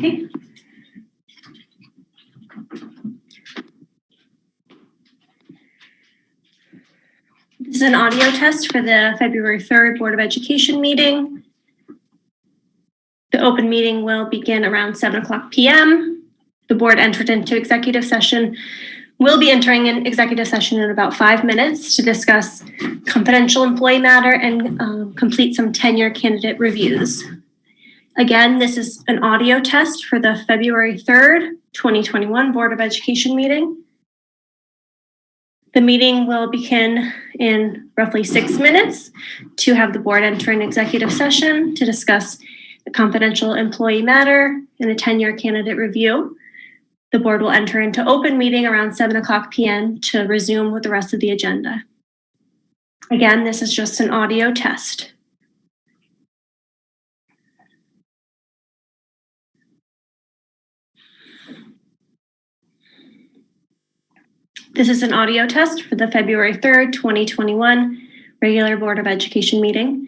Okay. This is an audio test for the February 3rd Board of Education meeting. The open meeting will begin around 7 o'clock p.m. The board entered into executive session. We'll be entering an executive session in about 5 minutes to discuss confidential employee matter and complete some tenure candidate reviews. Again, this is an audio test for the February 3rd, 2021 Board of Education meeting. The meeting will begin in roughly 6 minutes to have the board enter an executive session to discuss the confidential employee matter and a tenure candidate review. The board will enter into open meeting around 7 o'clock p.m. to resume with the rest of the agenda. Again, this is just an audio test. This is an audio test for the February 3rd, 2021 regular Board of Education meeting.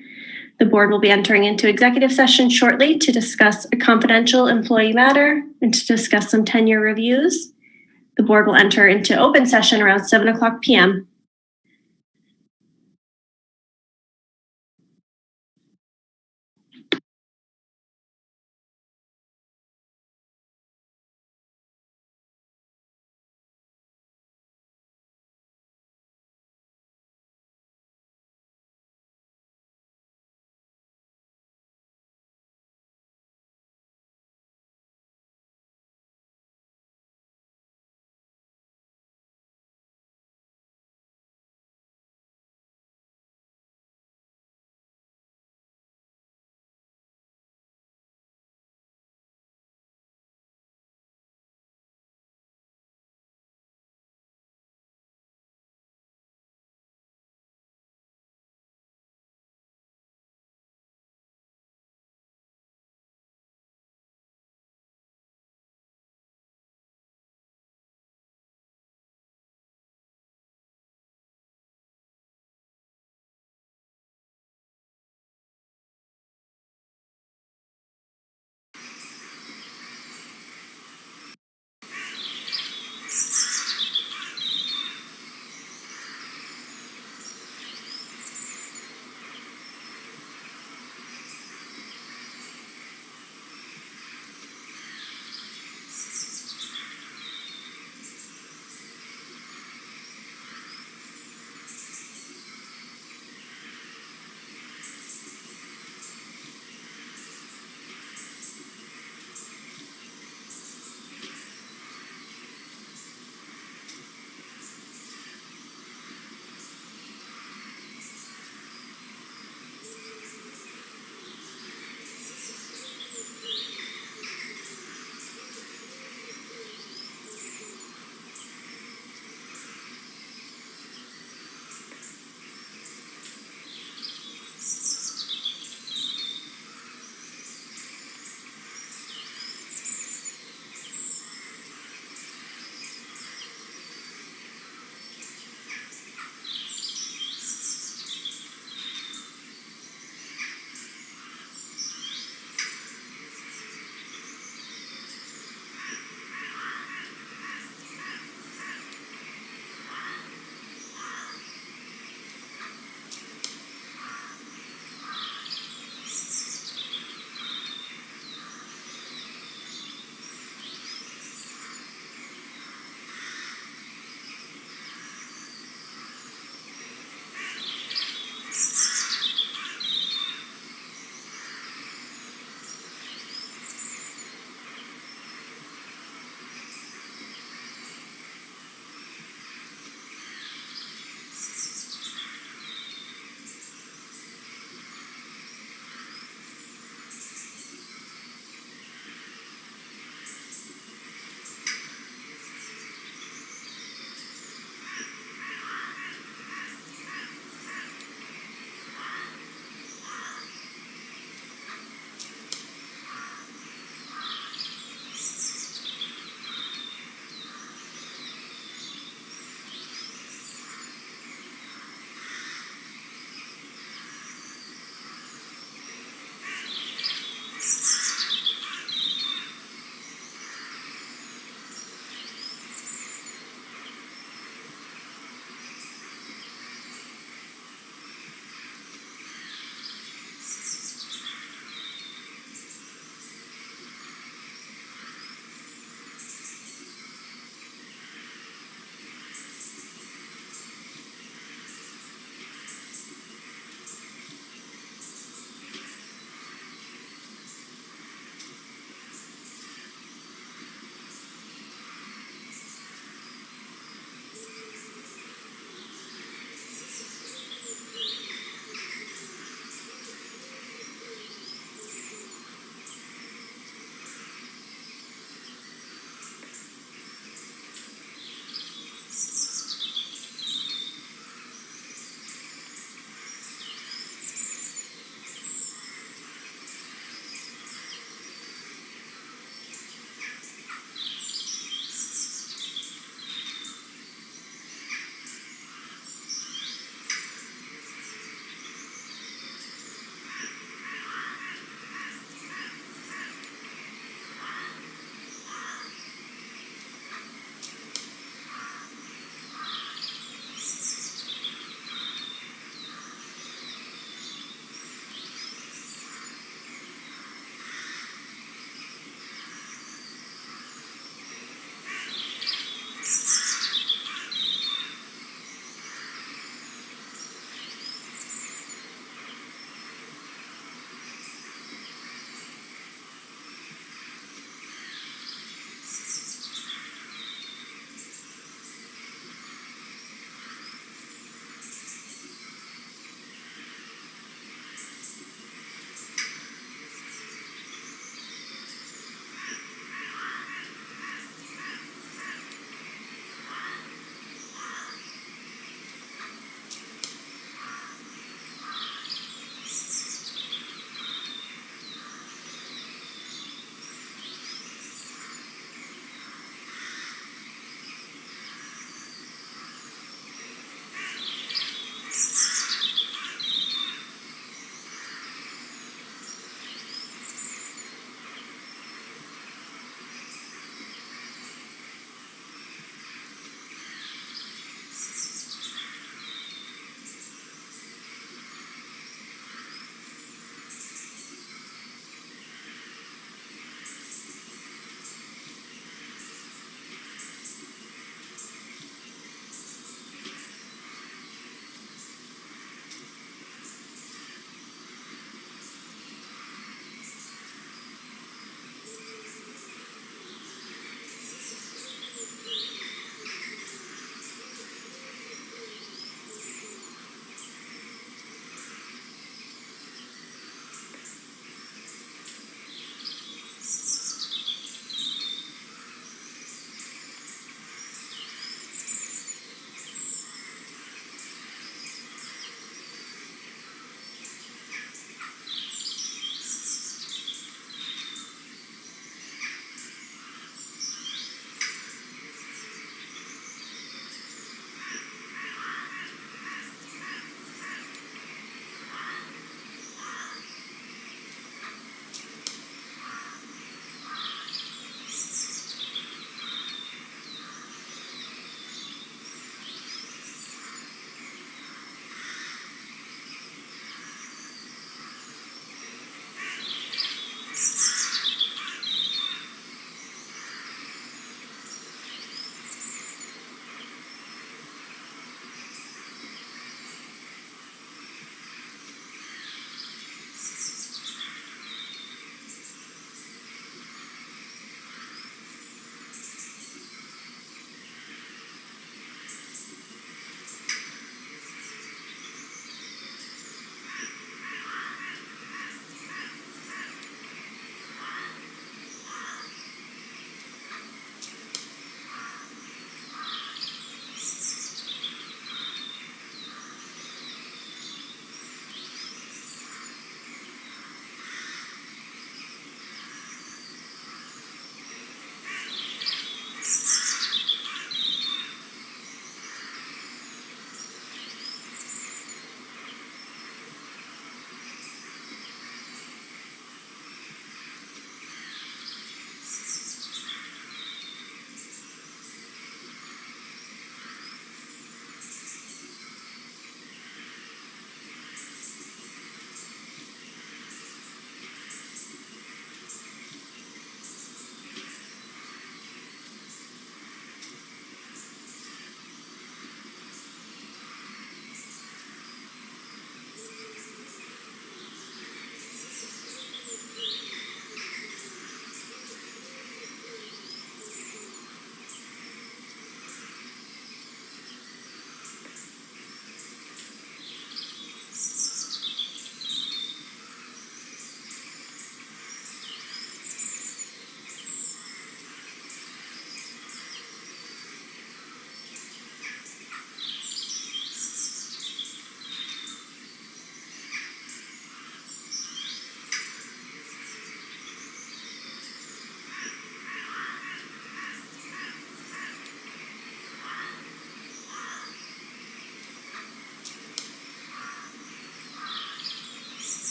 The board will be entering into executive session shortly to discuss a confidential employee matter and to discuss some tenure reviews. The board will enter into open session around 7 o'clock p.m.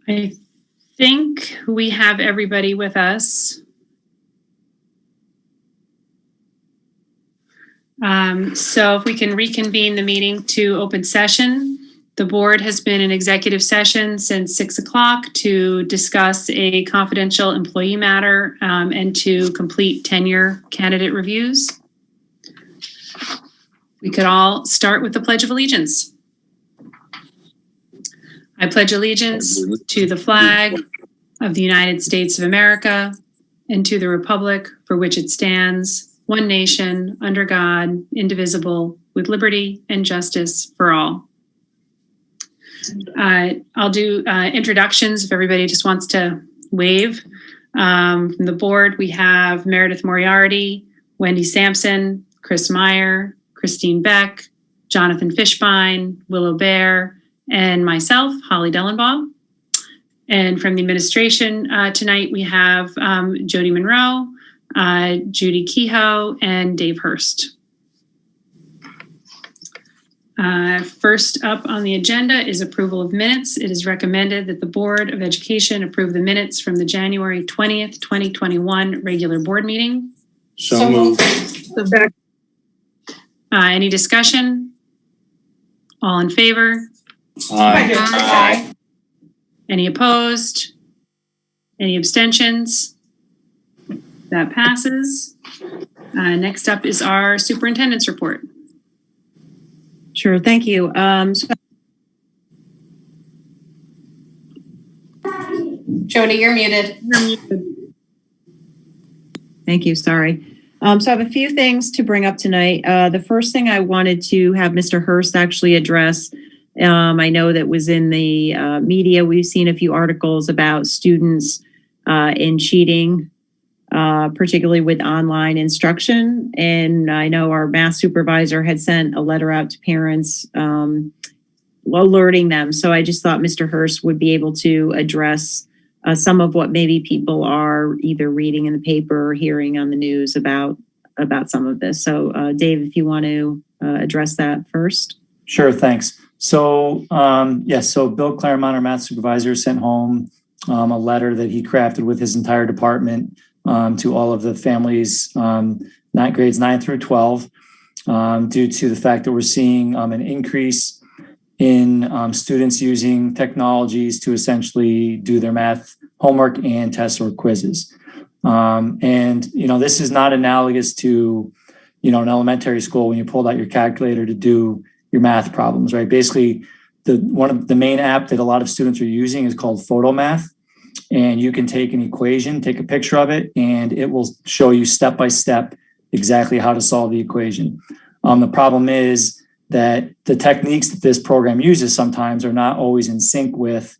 I think we have everybody with us. So if we can reconvene the meeting to open session. The board has been in executive session since 6 o'clock to discuss a confidential employee matter and to complete tenure candidate reviews. We could all start with the Pledge of Allegiance. I pledge allegiance to the flag of the United States of America and to the republic for which it stands, one nation, under God, indivisible, with liberty and justice for all. I'll do introductions if everybody just wants to wave. From the board, we have Meredith Moriarty, Wendy Sampson, Chris Meyer, Christine Beck, Jonathan Fishbein, Willow Bear, and myself, Holly Dellenbaugh. And from the administration tonight, we have Jody Monroe, Judy Kehoe, and Dave Hurst. First up on the agenda is approval of minutes. It is recommended that the Board of Education approve the minutes from the January 20th, 2021 regular board meeting. So moved. Any discussion? All in favor? Aye. Any opposed? Any abstentions? That passes. Next up is our superintendent's report. Sure, thank you. Jody, you're muted. Thank you, sorry. So I have a few things to bring up tonight. The first thing I wanted to have Mr. Hurst actually address. I know that was in the media. We've seen a few articles about students in cheating, particularly with online instruction. And I know our math supervisor had sent a letter out to parents alerting them. So I just thought Mr. Hurst would be able to address some of what maybe people are either reading in the paper or hearing on the news about some of this. So Dave, if you want to address that first. Sure, thanks. So so Bill Claremont, our math supervisor, sent home a letter that he crafted with his entire department to all of the families, grades 9 through 12, due to the fact that we're seeing an increase in students using technologies to essentially do their math homework and tests or quizzes. This is not analogous to, an elementary school when you pulled out your calculator to do your math problems, right? Basically, one of the main app that a lot of students are using is called PhotoMath. And you can take an equation, take a picture of it, and it will show you step by step exactly how to solve the equation. The problem is that the techniques that this program uses sometimes are not always in sync with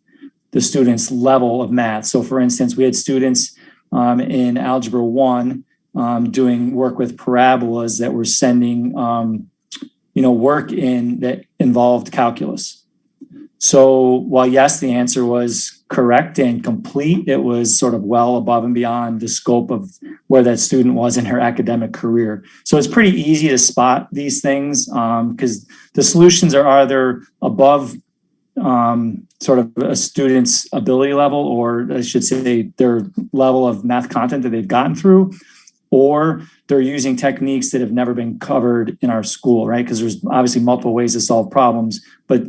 the student's level of math. So for instance, we had students in Algebra 1 doing work with parabolas that were sending work in that involved calculus. So while yes, the answer was correct and complete, it was sort of well above and beyond the scope of where that student was in her academic career. So it's pretty easy to spot these things because the solutions are either above sort of a student's ability level, or I should say their level of math content that they've gotten through, or they're using techniques that have never been covered in our school, right? Because there's obviously multiple ways to solve problems, but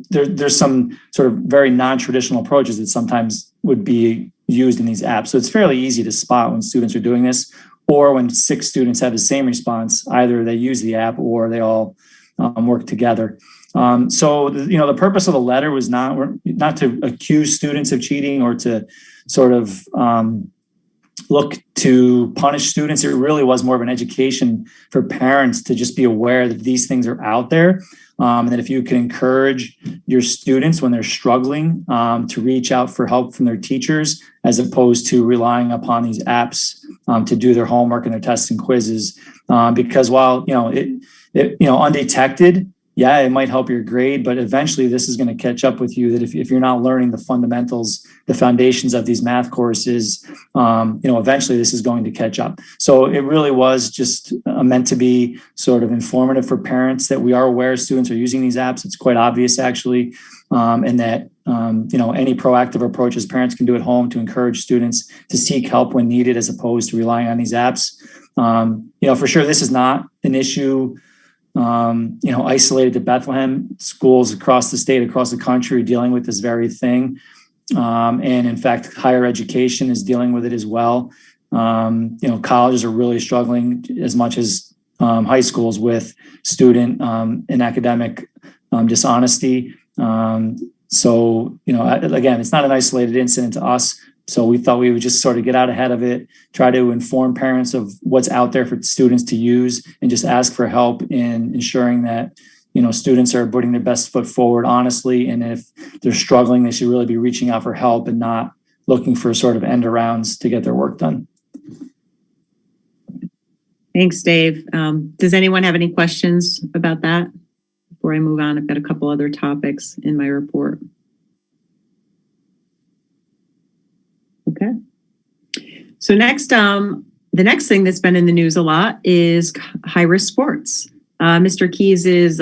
there's some sort of very non-traditional approaches that sometimes would be used in these apps. So it's fairly easy to spot when students are doing this, or when 6 students have the same response, either they use the app or they all work together. The purpose of the letter was not to accuse students of cheating or to sort of look to punish students. It really was more of an education for parents to just be aware that these things are out there. And that if you can encourage your students when they're struggling to reach out for help from their teachers, as opposed to relying upon these apps to do their homework and their tests and quizzes. Because while, undetected, yeah, it might help your grade, but eventually this is going to catch up with you, that if you're not learning the fundamentals, the foundations of these math courses, eventually this is going to catch up. So it really was just meant to be sort of informative for parents, that we are aware students are using these apps. It's quite obvious, actually, and that any proactive approaches parents can do at home to encourage students to seek help when needed, as opposed to relying on these apps. For sure, this is not an issue isolated to Bethlehem. Schools across the state, across the country, are dealing with this very thing. And in fact, higher education is dealing with it as well. Colleges are really struggling as much as high schools with student and academic dishonesty. So, again, it's not an isolated incident to us. So we thought we would just sort of get out ahead of it, try to inform parents of what's out there for students to use, and just ask for help in ensuring that, students are putting their best foot forward honestly. And if they're struggling, they should really be reaching out for help and not looking for sort of end arounds to get their work done. Thanks, Dave. Does anyone have any questions about that before I move on? I've got a couple other topics in my report. Okay. So next, the next thing that's been in the news a lot is high-risk sports. Mr. Keys is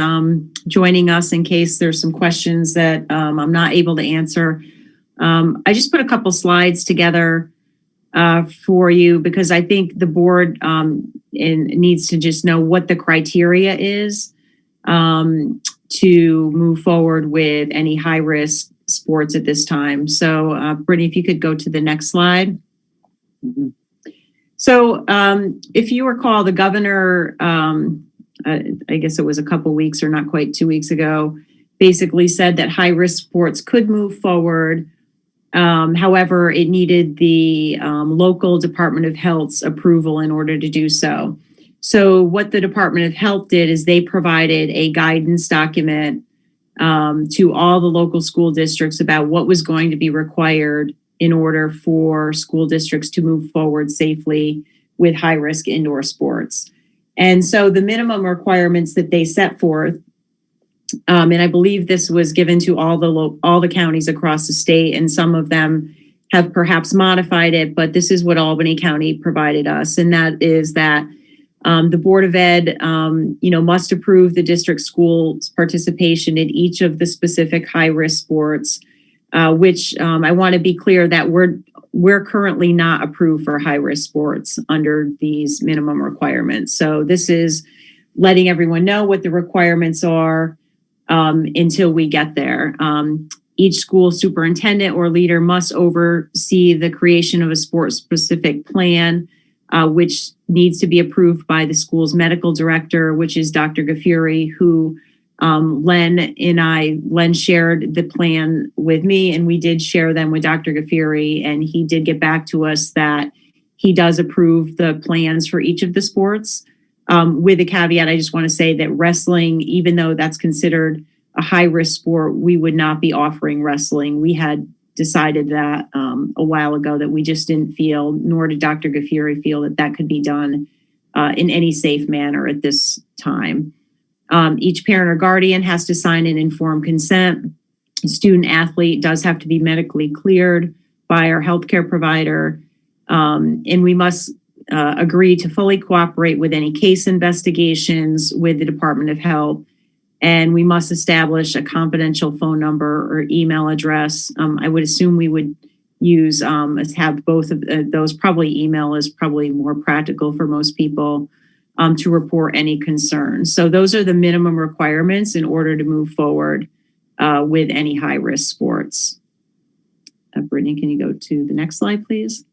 joining us in case there's some questions that I'm not able to answer. I just put a couple slides together for you because I think the board needs to just know what the criteria is to move forward with any high-risk sports at this time. So, Brittany, if you could go to the next slide. So, if you recall, the governor, I guess it was a couple weeks or not quite 2 weeks ago, basically said that high-risk sports could move forward. However, it needed the local Department of Health's approval in order to do so. So what the Department of Health did is they provided a guidance document to all the local school districts about what was going to be required in order for school districts to move forward safely with high-risk indoor sports. And so the minimum requirements that they set forth, and I believe this was given to all the counties across the state, and some of them have perhaps modified it, but this is what Albany County provided us, and that is that the Board of Ed, must approve the district school's participation in each of the specific high-risk sports, which I want to be clear that we're currently not approved for high-risk sports under these minimum requirements. So this is letting everyone know what the requirements are until we get there. Each school superintendent or leader must oversee the creation of a sports-specific plan, which needs to be approved by the school's medical director, which is Dr. Gafuri, who Len shared the plan with me, and we did share them with Dr. Gafuri, and he did get back to us that he does approve the plans for each of the sports. With a caveat, I just want to say that wrestling, even though that's considered a high-risk sport, we would not be offering wrestling. We had decided that a while ago that we just didn't feel, nor did Dr. Gafuri feel that that could be done in any safe manner at this time. Each parent or guardian has to sign an informed consent. A student athlete does have to be medically cleared by our healthcare provider. And we must agree to fully cooperate with any case investigations with the Department of Health. And we must establish a confidential phone number or email address. I would assume we would use, have both of those. Probably email is probably more practical for most people to report any concerns. So those are the minimum requirements in order to move forward with any high-risk sports. Brittany, can you go to the next slide, please?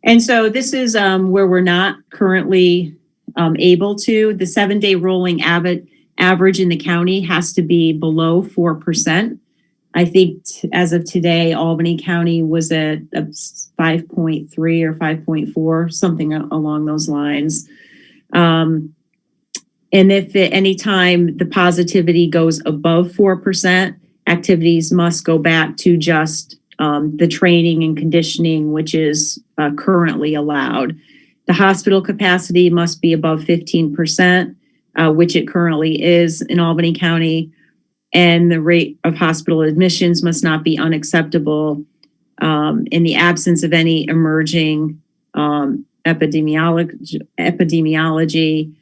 And so this is where we're not currently able to. The 7-day rolling average in the county has to be below 4%. I think as of today, Albany County was at 5.3 or 5.4, something along those lines. And if at any time the positivity goes above 4%, activities must go back to just the training and conditioning, which is currently allowed. The hospital capacity must be above 15%. which it currently is in Albany County, and the rate of hospital admissions must not be unacceptable in the absence of any emerging epidemiology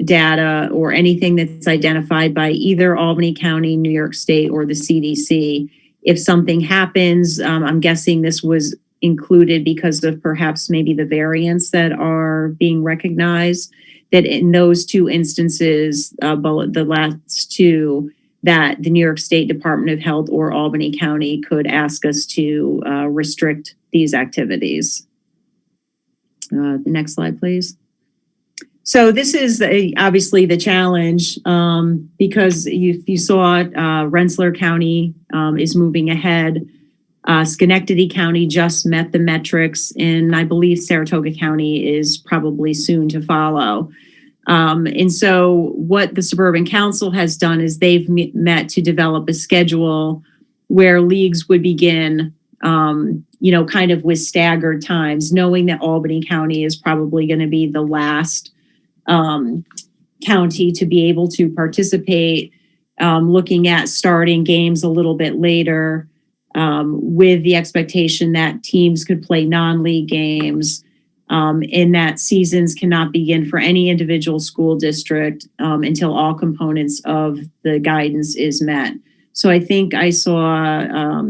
data or anything that's identified by either Albany County, New York State, or the CDC. If something happens, I'm guessing this was included because of perhaps maybe the variants that are being recognized, that in those two instances, the last two, that the New York State Department of Health or Albany County could ask us to restrict these activities. The next slide, please. So this is obviously the challenge because you saw Rensselaer County is moving ahead. Schenectady County just met the metrics, and I believe Saratoga County is probably soon to follow. And so what the Suburban Council has done is they've met to develop a schedule where leagues would begin, kind of with staggered times, knowing that Albany County is probably going to be the last county to be able to participate, looking at starting games a little bit later, with the expectation that teams could play non-league games, and that seasons cannot begin for any individual school district until all components of the guidance is met. So I think I saw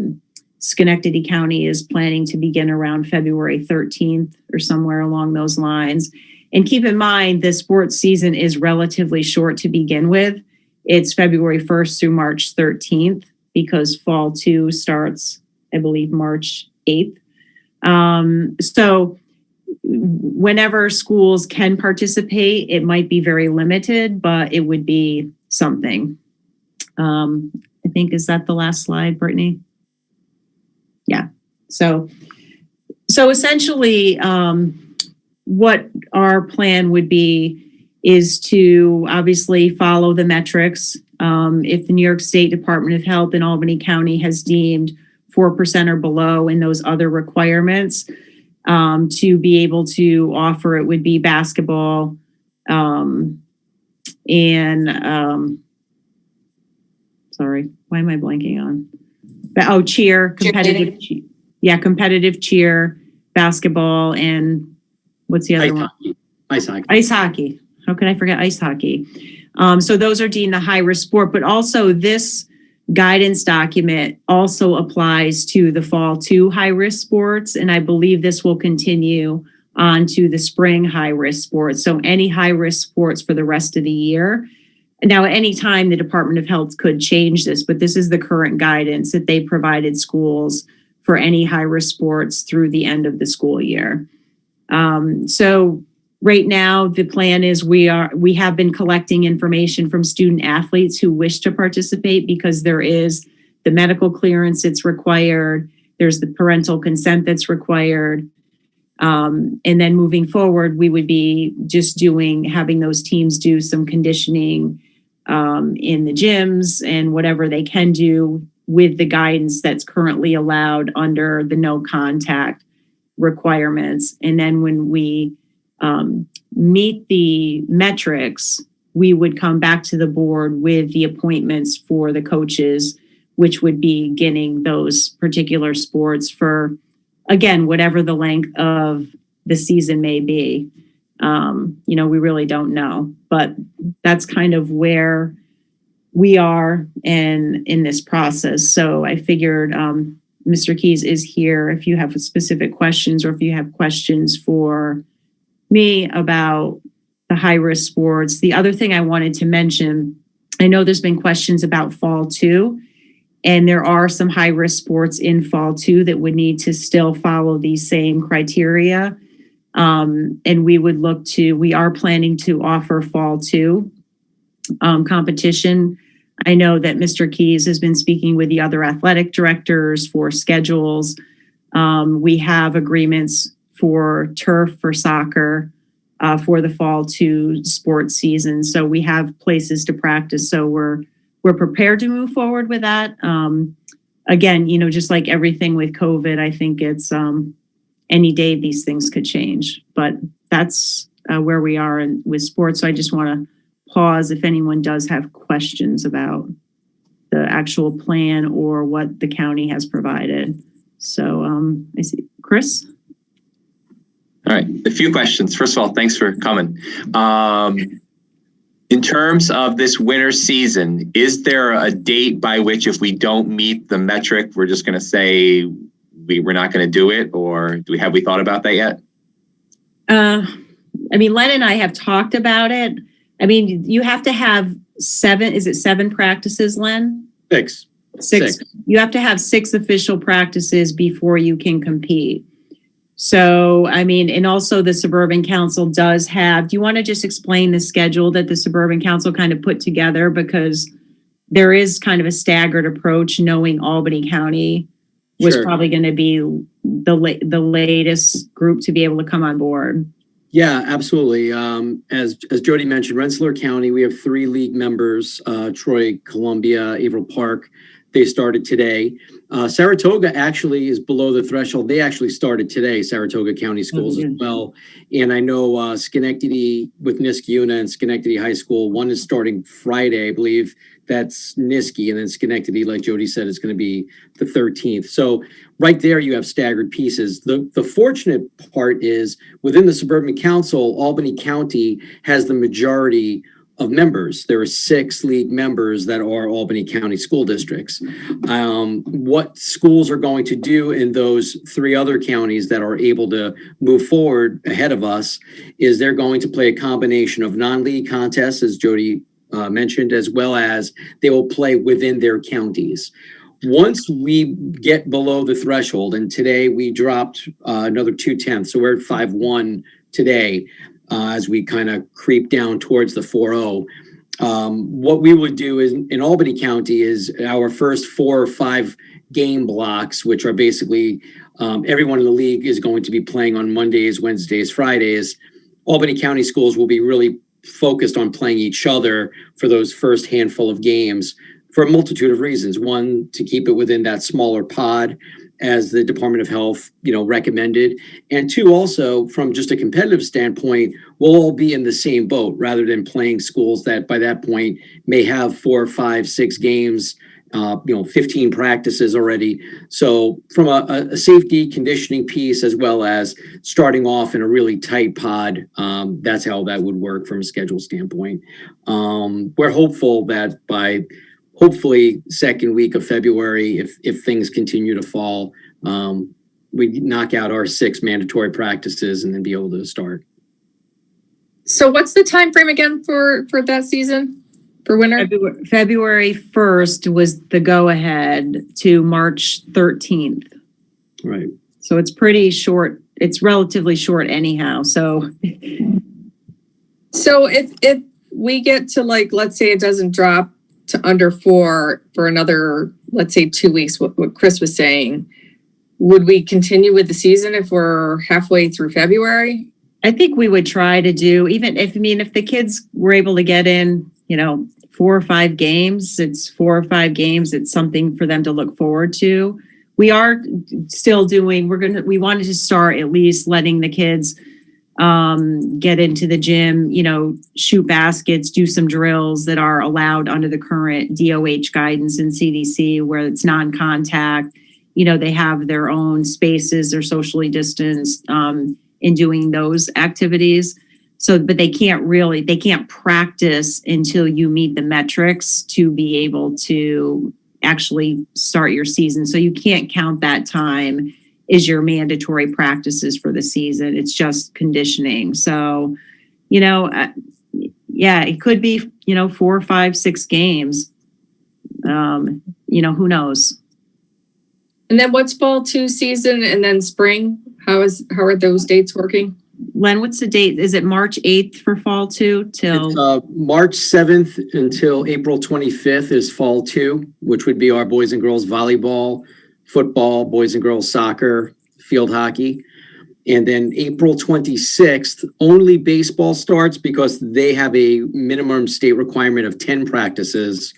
Schenectady County is planning to begin around February 13th or somewhere along those lines. And keep in mind, the sports season is relatively short to begin with. It's February 1st through March 13th because Fall 2 starts, I believe, March 8th. So whenever schools can participate, it might be very limited, but it would be something. I think, is that the last slide, Brittany? Yeah. So essentially, what our plan would be is to obviously follow the metrics. If the New York State Department of Health in Albany County has deemed 4% or below in those other requirements, to be able to offer it would be basketball and sorry, why am I blanking on? Cheer, competitive cheer. Yeah, competitive cheer, basketball, and what's the other one? Ice hockey. Ice hockey. How could I forget ice hockey? So those are deemed the high-risk sport, but also this guidance document also applies to the Fall 2 high-risk sports, and I believe this will continue on to the spring high-risk sports. So any high-risk sports for the rest of the year. Now, at any time, the Department of Health could change this, but this is the current guidance that they provided schools for any high-risk sports through the end of the school year. So right now, the plan is we have been collecting information from student athletes who wish to participate because there is the medical clearance that's required, there's the parental consent that's required. And then moving forward, we would be just having those teams do some conditioning in the gyms and whatever they can do with the guidance that's currently allowed under the no contact requirements. And then when we meet the metrics, we would come back to the board with the appointments for the coaches, which would be beginning those particular sports for, again, whatever the length of the season may be. We really don't know, but that's kind of where we are in this process. So I figured Mr. Keys is here if you have specific questions or if you have questions for me about the high-risk sports. The other thing I wanted to mention, I know there's been questions about Fall 2, and there are some high-risk sports in Fall 2 that would need to still follow these same criteria. And we are planning to offer Fall 2 competition. I know that Mr. Keys has been speaking with the other athletic directors for schedules. We have agreements for turf for soccer for the Fall 2 sports season. So we have places to practice. So we're prepared to move forward with that. Again, just like everything with COVID, I think it's any day these things could change. But that's where we are with sports. So I just want to pause if anyone does have questions about the actual plan or what the county has provided. So I see Chris. All right, a few questions. First of all, thanks for coming. In terms of this winter season, is there a date by which if we don't meet the metric, we're just going to say we're not going to do it? Or have we thought about that yet? I mean, Len and I have talked about it. I mean, you have to have 7 practices, Len? Six. You have to have 6 official practices before you can compete. So, I mean, and also the Suburban Council does have, do you want to just explain the schedule that the Suburban Council kind of put together? Because there is kind of a staggered approach, knowing Albany County was Sure. probably going to be the latest group to be able to come on board. Yeah, absolutely. As Jody mentioned, Rensselaer County, we have 3 league members, Troy, Columbia, Averill Park. They started today. Saratoga actually is below the threshold. They actually started today, Saratoga County Schools as well. And I know Schenectady with Niskayuna and Schenectady High School, one is starting Friday, I believe. That's Niskay. And then Schenectady, like Jody said, is going to be the 13th. So right there, you have staggered pieces. The fortunate part is within the Suburban Council, Albany County has the majority of members. There are 6 league members that are Albany County school districts. What schools are going to do in those 3 other counties that are able to move forward ahead of us is they're going to play a combination of non-league contests, as Jody mentioned, as well as they will play within their counties. Once we get below the threshold, and today we dropped another 0.2, so we're at 5.1 today. As we kind of creep down towards the 4.0. What we would do is in Albany County is our first 4 or 5 game blocks, which are basically everyone in the league is going to be playing on Mondays, Wednesdays, Fridays. Albany County schools will be really focused on playing each other for those first handful of games for a multitude of reasons. One, to keep it within that smaller pod, as the Department of Health, recommended. And 2, also from just a competitive standpoint, we'll all be in the same boat rather than playing schools that by that point may have 4, 5, 6 games, 15 practices already. So from a safety conditioning piece, as well as starting off in a really tight pod, that's how that would work from a schedule standpoint. We're hopeful that by hopefully second week of February, if things continue to fall, we knock out our 6 mandatory practices and then be able to start. So what's the time frame again for that season for winter? February 1st was the go-ahead to March 13th. Right. So it's pretty short. It's relatively short anyhow. So if we get to let's say it doesn't drop to under 4 for another, let's say 2 weeks, what Chris was saying, would we continue with the season if we're halfway through February? I think we would try to do, if the kids were able to get in, 4 or 5 games, it's 4 or 5 games. It's something for them to look forward to. We are still doing, we wanted to start at least letting the kids get into the gym, shoot baskets, do some drills that are allowed under the current DOH guidance and CDC where it's non-contact. They have their own spaces, they're socially distanced in doing those activities. So, but they can't practice until you meet the metrics to be able to actually start your season. So you can't count that time is your mandatory practices for the season. It's just conditioning. So, it could be, 4, 5, 6 games. Who knows? And then what's fall 2 season and then spring? How are those dates working? Len, what's the date? Is it March 8th for fall 2 till? It's March 7th until April 25th is fall 2, which would be our boys and girls volleyball, football, boys and girls soccer, field hockey. And then April 26th, only baseball starts because they have a minimum state requirement of 10 practices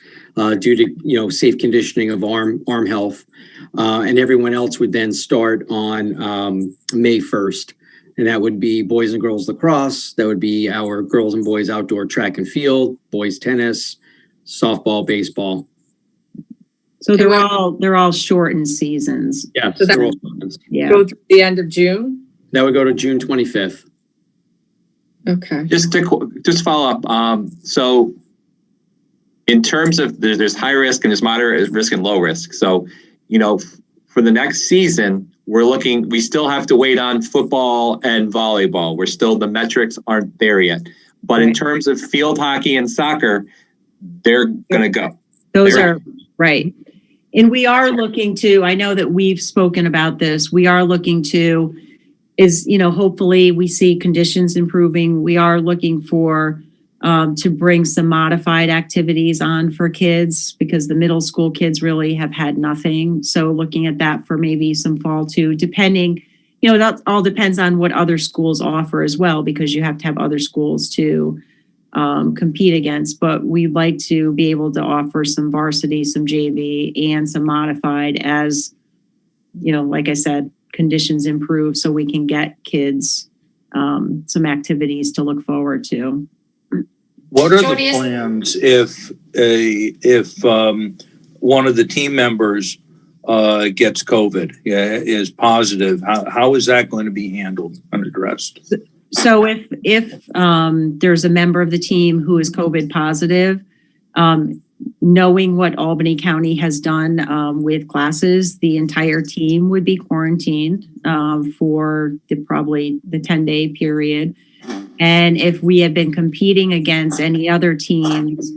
due to, safe conditioning of arm health. And everyone else would then start on May 1st. And that would be boys and girls lacrosse. That would be our girls and boys outdoor track and field, boys tennis, softball, baseball. So they're all shortened seasons. Yeah, So that- they're all- Yeah. Go through the end of June? that would go to June 25th. Okay. Just follow up. So in terms of there's high risk and there's moderate risk and low risk. So, for the next season, we still have to wait on football and volleyball. The metrics aren't there yet. But in Right. terms of field hockey and soccer, they're going to go. Those They're- are right. And we are looking to, I know that we've spoken about this, we are looking to, hopefully we see conditions improving. We are looking for to bring some modified activities on for kids because the middle school kids really have had nothing. So looking at that for maybe some fall too, depending, that all depends on what other schools offer as well, because you have to have other schools to compete against. But we'd like to be able to offer some varsity, some JV, and some modified as, like I said, conditions improve so we can get kids some activities to look forward to. What are Jody, the is- plans if one of the team members gets COVID, is positive? How is that going to be handled and addressed? So if there's a member of the team who is COVID positive, knowing what Albany County has done with classes, the entire team would be quarantined for probably the 10-day period. And if we have been competing against any other teams,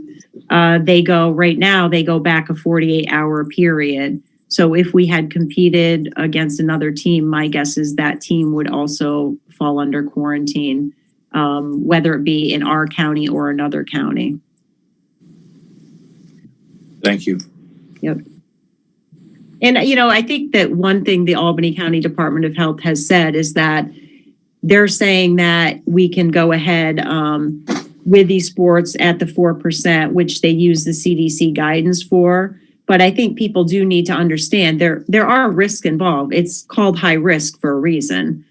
they go back a 48-hour period. So if we had competed against another team, my guess is that team would also fall under quarantine, whether it be in our county or another county. Thank you. Yep. And, I think that one thing the Albany County Department of Health has said is that they're saying that we can go ahead with these sports at the 4%, which they use the CDC guidance for. But I think people do need to understand there are risks involved. It's called high risk for a reason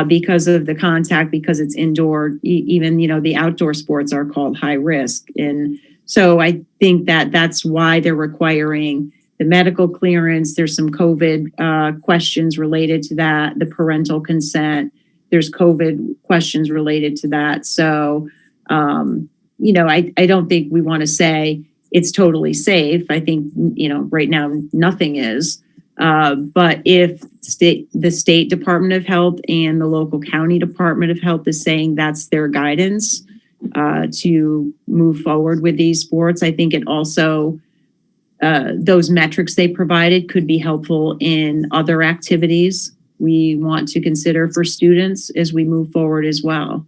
because of the contact, because it's indoor. Even, the outdoor sports are called high risk. And so I think that's why they're requiring the medical clearance. There's some COVID questions related to that, the parental consent. There's COVID questions related to that. So, I don't think we want to say it's totally safe. I think, right now nothing is. But if the state Department of Health and the local county Department of Health is saying that's their guidance to move forward with these sports, I think it also, those metrics they provided could be helpful in other activities we want to consider for students as we move forward as well.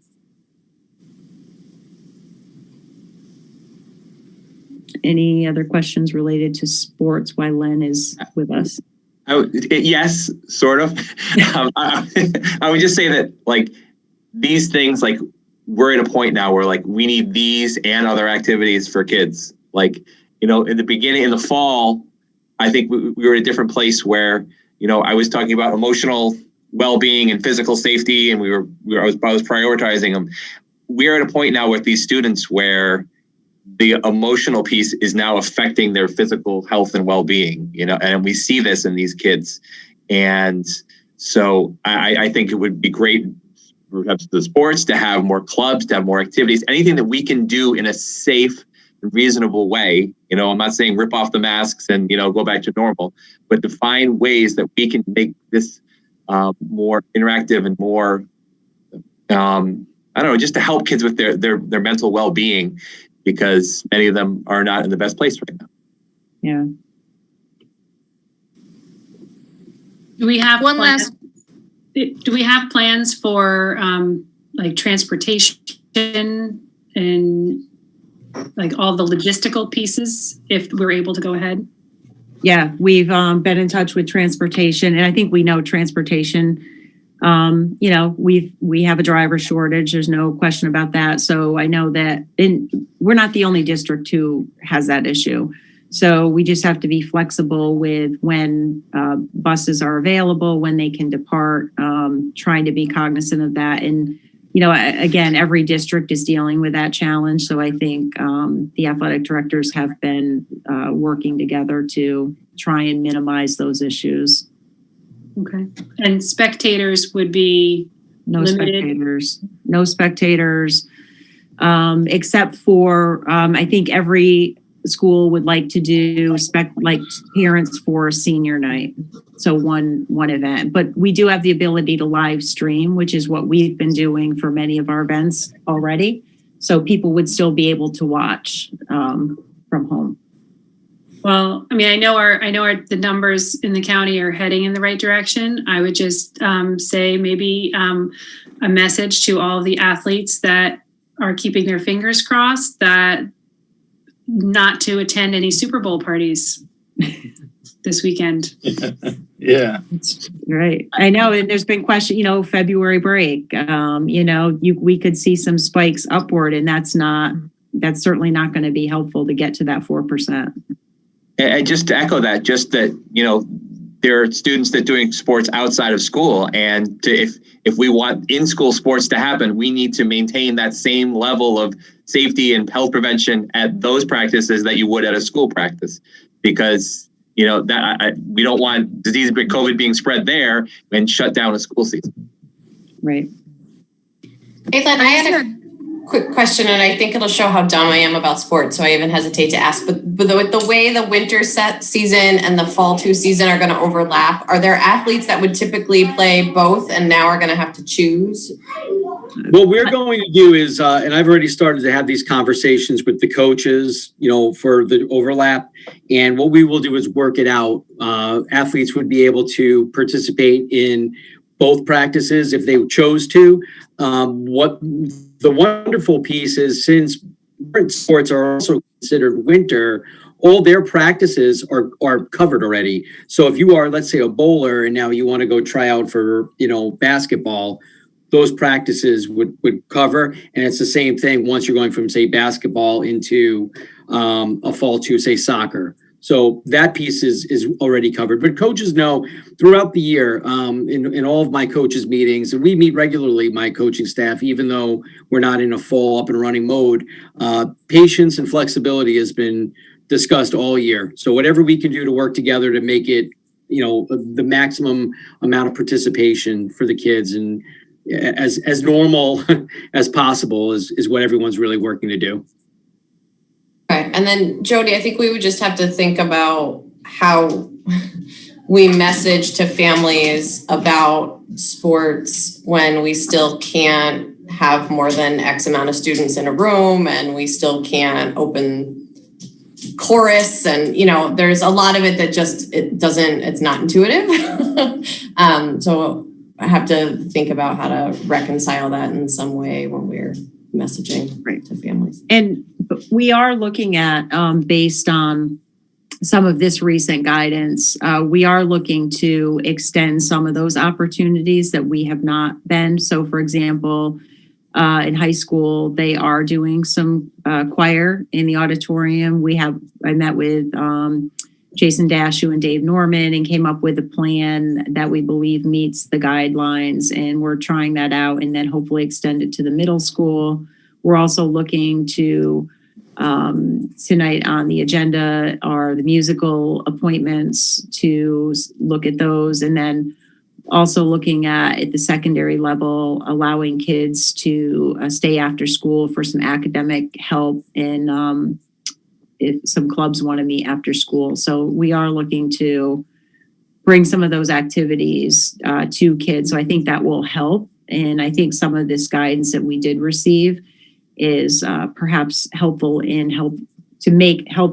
Any other questions related to sports while Len is with us? Yes, sort of. I would just say that these things, we're at a point now where we need these and other activities for kids. In the beginning, in the fall, I think we were at a different place where, I was talking about emotional well-being and physical safety, and I was prioritizing them. We're at a point now with these students where the emotional piece is now affecting their physical health and well-being, and we see this in these kids. And so I think it would be great for the sports to have more clubs, to have more activities, anything that we can do in a safe, reasonable way. I'm not saying rip off the masks and, go back to normal, but to find ways that we can make this more interactive and more, just to help kids with their mental well-being, because many of them are not in the best place right now. Yeah. Do we have One plans? Do we have plans for transportation and all the logistical pieces if we're able to go ahead? Yeah, we've been in touch with transportation, and I think we know transportation. We have a driver shortage. There's no question about that. So I know that we're not the only district who has that issue. So we just have to be flexible with when buses are available, when they can depart, trying to be cognizant of that. And, again, every district is dealing with that challenge. So I think the athletic directors have been working together to try and minimize those issues. Okay. And spectators would be No limited? spectators, except for, I think every school would like to do parents for senior night. So one event, but we do have the ability to live stream, which is what we've been doing for many of our events already. So people would still be able to watch from home. Well, I mean, I know the numbers in the county are heading in the right direction. I would just say maybe a message to all of the athletes that are keeping their fingers crossed that not to attend any Super Bowl parties this weekend. Yeah. Right. I know. And there's been question, February break, we could see some spikes upward, and that's certainly not going to be helpful to get to that 4%. And just to echo that, there are students that are doing sports outside of school. And if we want in-school sports to happen, we need to maintain that same level of safety and health prevention at those practices that you would at a school practice. Because, we don't want disease, COVID being spread there and shut down a school season. Right. Caitlin, I had a quick question, and I think it'll show how dumb I am about sports, so I even hesitate to ask. But with the way the winter season and the fall 2 season are going to overlap, are there athletes that would typically play both and now are going to have to choose? What we're going to do is, and I've already started to have these conversations with the coaches, for the overlap. And what we will do is work it out. Athletes would be able to participate in both practices if they chose to. What the wonderful piece is, since sports are also considered winter, all their practices are covered already. So if you are, let's say, a bowler and now you want to go try out for, basketball, those practices would cover. And it's the same thing once you're going from, say, basketball into a fall to, say, soccer. So that piece is already covered. But coaches know throughout the year, in all of my coaches' meetings, and we meet regularly, my coaching staff, even though we're not in a full up and running mode, patience and flexibility has been discussed all year. So whatever we can do to work together to make it, the maximum amount of participation for the kids and as normal as possible is what everyone's really working to do. Okay. And then Jody, I think we would just have to think about how we message to families about sports when we still can't have more than X amount of students in a room and we still can't open chorus. And, there's a lot of it that it's not intuitive. So I have to think about how to reconcile that in some way when we're messaging to families. And we are looking at, based on some of this recent guidance, we are looking to extend some of those opportunities that we have not been. So, for example, in high school, they are doing some choir in the auditorium. I met with Jason Dashu and Dave Norman and came up with a plan that we believe meets the guidelines, and we're trying that out and then hopefully extend it to the middle school. We're also looking to, tonight on the agenda are the musical appointments, to look at those, and then also looking at the secondary level, allowing kids to stay after school for some academic help, and if some clubs want to meet after school. So we are looking to bring some of those activities to kids. So I think that will help. And I think some of this guidance that we did receive is perhaps helpful in help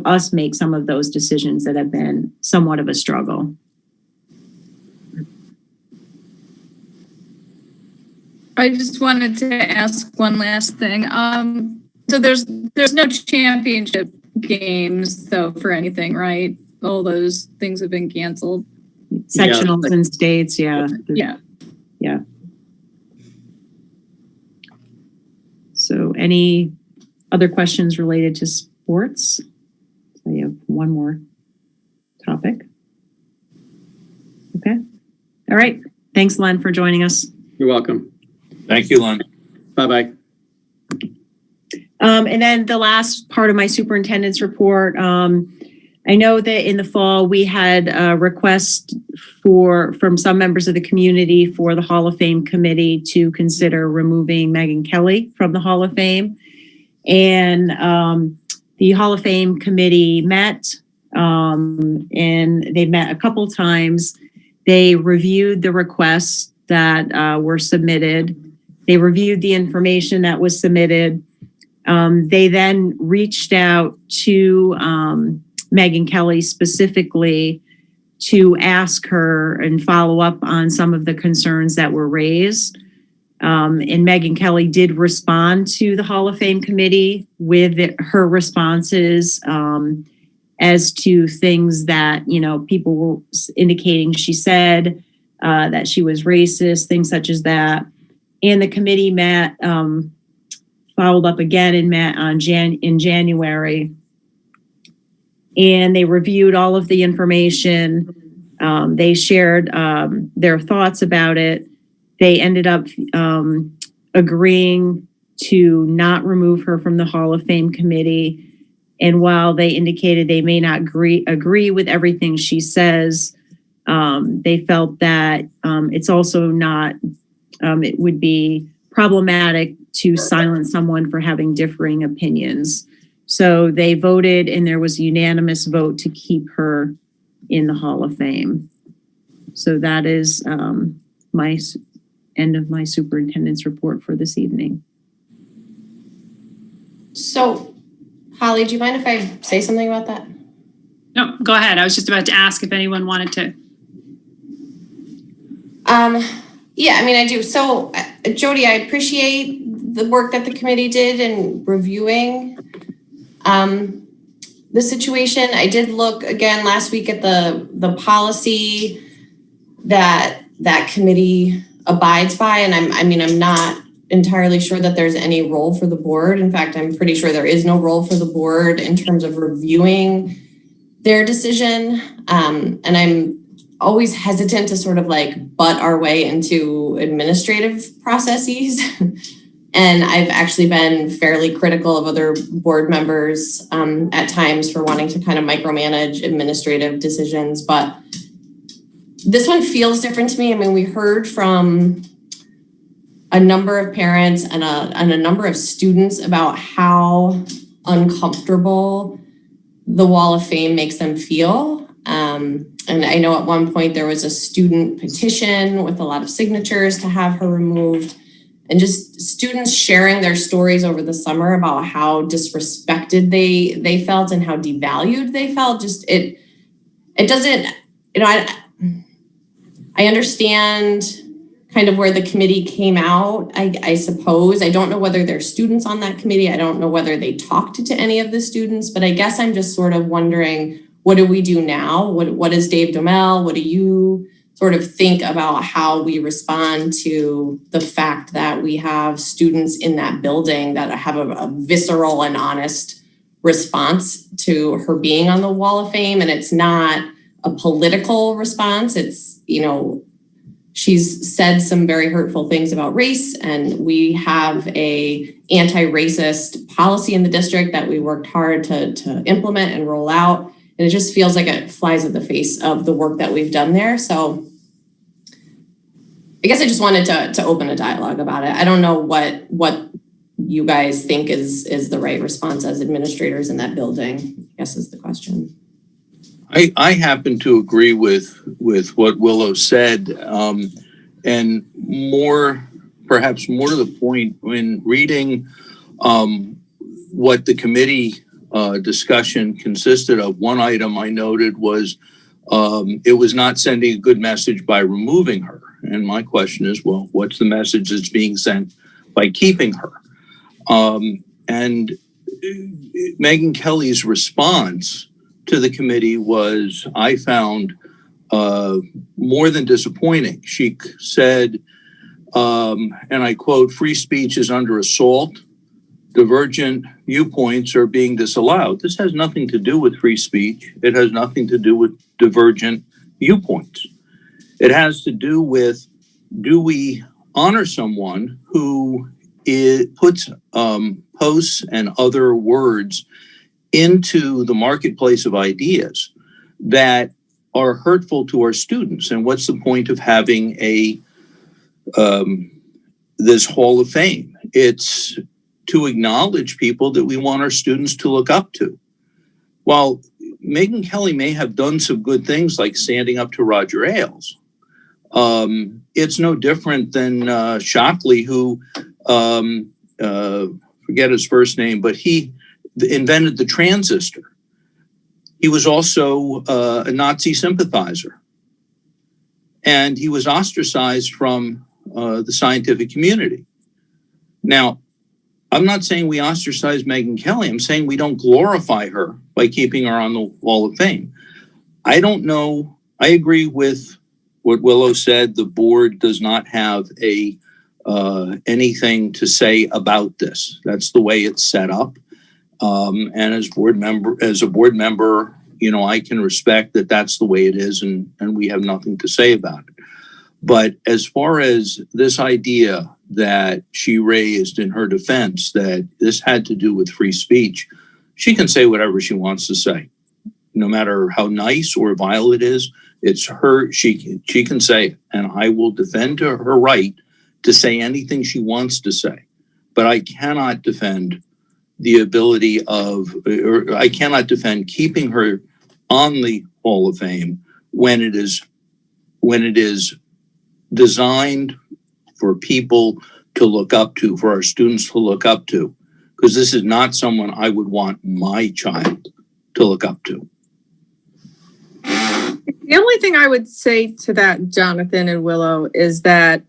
us make some of those decisions that have been somewhat of a struggle. I just wanted to ask one last thing. So there's no championship games though for anything, right? All those things have been canceled. Sectionals in states, yeah. So any other questions related to sports? So you have one more topic. Okay. All right. Thanks, Len, for joining us. You're welcome. Thank you, Len. Bye-bye. And then the last part of my superintendent's report, I know that in the fall we had a request from some members of the community for the Hall of Fame committee to consider removing Megyn Kelly from the Hall of Fame. And the Hall of Fame committee met, and they met a couple times. They reviewed the requests that were submitted. They reviewed the information that was submitted. They then reached out to Megyn Kelly specifically to ask her and follow up on some of the concerns that were raised. And Megyn Kelly did respond to the Hall of Fame committee with her responses as to things that, people were indicating she said that she was racist, things such as that. And the committee met, followed up again and met in January. And they reviewed all of the information. They shared their thoughts about it. They ended up agreeing to not remove her from the Hall of Fame committee. And while they indicated they may not agree with everything she says, they felt that it's also not, it would be problematic to silence someone for having differing opinions. So they voted, and there was a unanimous vote to keep her in the Hall of Fame. So that is my end of my superintendent's report for this evening. So, Holly, do you mind if I say something about that? No, go ahead. I was just about to ask if anyone wanted to. Yeah, I mean, I do. So, Jody, I appreciate the work that the committee did in reviewing the situation. I did look again last week at the policy that committee abides by, and I'm not entirely sure that there's any role for the board. In fact, I'm pretty sure there is no role for the board in terms of reviewing their decision. And I'm always hesitant to sort of like butt our way into administrative processes. And I've actually been fairly critical of other board members at times for wanting to kind of micromanage administrative decisions. But this one feels different to me. I mean, we heard from a number of parents and a number of students about how uncomfortable the Wall of Fame makes them feel. And I know at one point there was a student petition with a lot of signatures to have her removed. And just students sharing their stories over the summer about how disrespected they felt and how devalued they felt. Just it doesn't, I understand kind of where the committee came out, I suppose. I don't know whether there's students on that committee. I don't know whether they talked to any of the students, but I guess I'm just sort of wondering, what do we do now? What is Dave Domel? What do you sort of think about how we respond to the fact that we have students in that building that have a visceral and honest response to her being on the Wall of Fame? And it's not a political response. It's, she's said some very hurtful things about race, and we have a anti-racist policy in the district that we worked hard to implement and roll out. And it just feels like it flies in the face of the work that we've done there. So I guess I just wanted to open a dialogue about it. I don't know what you guys think is the right response as administrators in that building, I guess is the question. I happen to agree with what Willow said, and perhaps more to the point, when reading what the committee discussion consisted of, one item I noted was it was not sending a good message by removing her. And my question is, well, what's the message that's being sent by keeping her? And Megyn Kelly's response to the committee was, I found, more than disappointing. She said, and I quote, "Free speech is under assault. divergent viewpoints are being disallowed. This has nothing to do with free speech. It has nothing to do with divergent viewpoints. It has to do with, do we honor someone who puts posts and other words into the marketplace of ideas that are hurtful to our students? And what's the point of having this Hall of Fame? It's to acknowledge people that we want our students to look up to. While Megyn Kelly may have done some good things like standing up to Roger Ailes, it's no different than Shockley, who, forget his first name, but he invented the transistor. He was also a Nazi sympathizer. And he was ostracized from the scientific community. Now, I'm not saying we ostracize Megyn Kelly. I'm saying we don't glorify her by keeping her on the Wall of Fame. I don't know. I agree with what Willow said. The board does not have anything to say about this. That's the way it's set up. And as a board member, I can respect that that's the way it is, and we have nothing to say about it. But as far as this idea that she raised in her defense, that this had to do with free speech, she can say whatever she wants to say, no matter how nice or vile it is. It's her. She can say it, and I will defend her right to say anything she wants to say. But I cannot defend the ability of, or I cannot defend keeping her on the Hall of Fame when it is designed for people to look up to, for our students to look up to, because this is not someone I would want my child to look up to. The only thing I would say to that, Jonathan and Willow, is that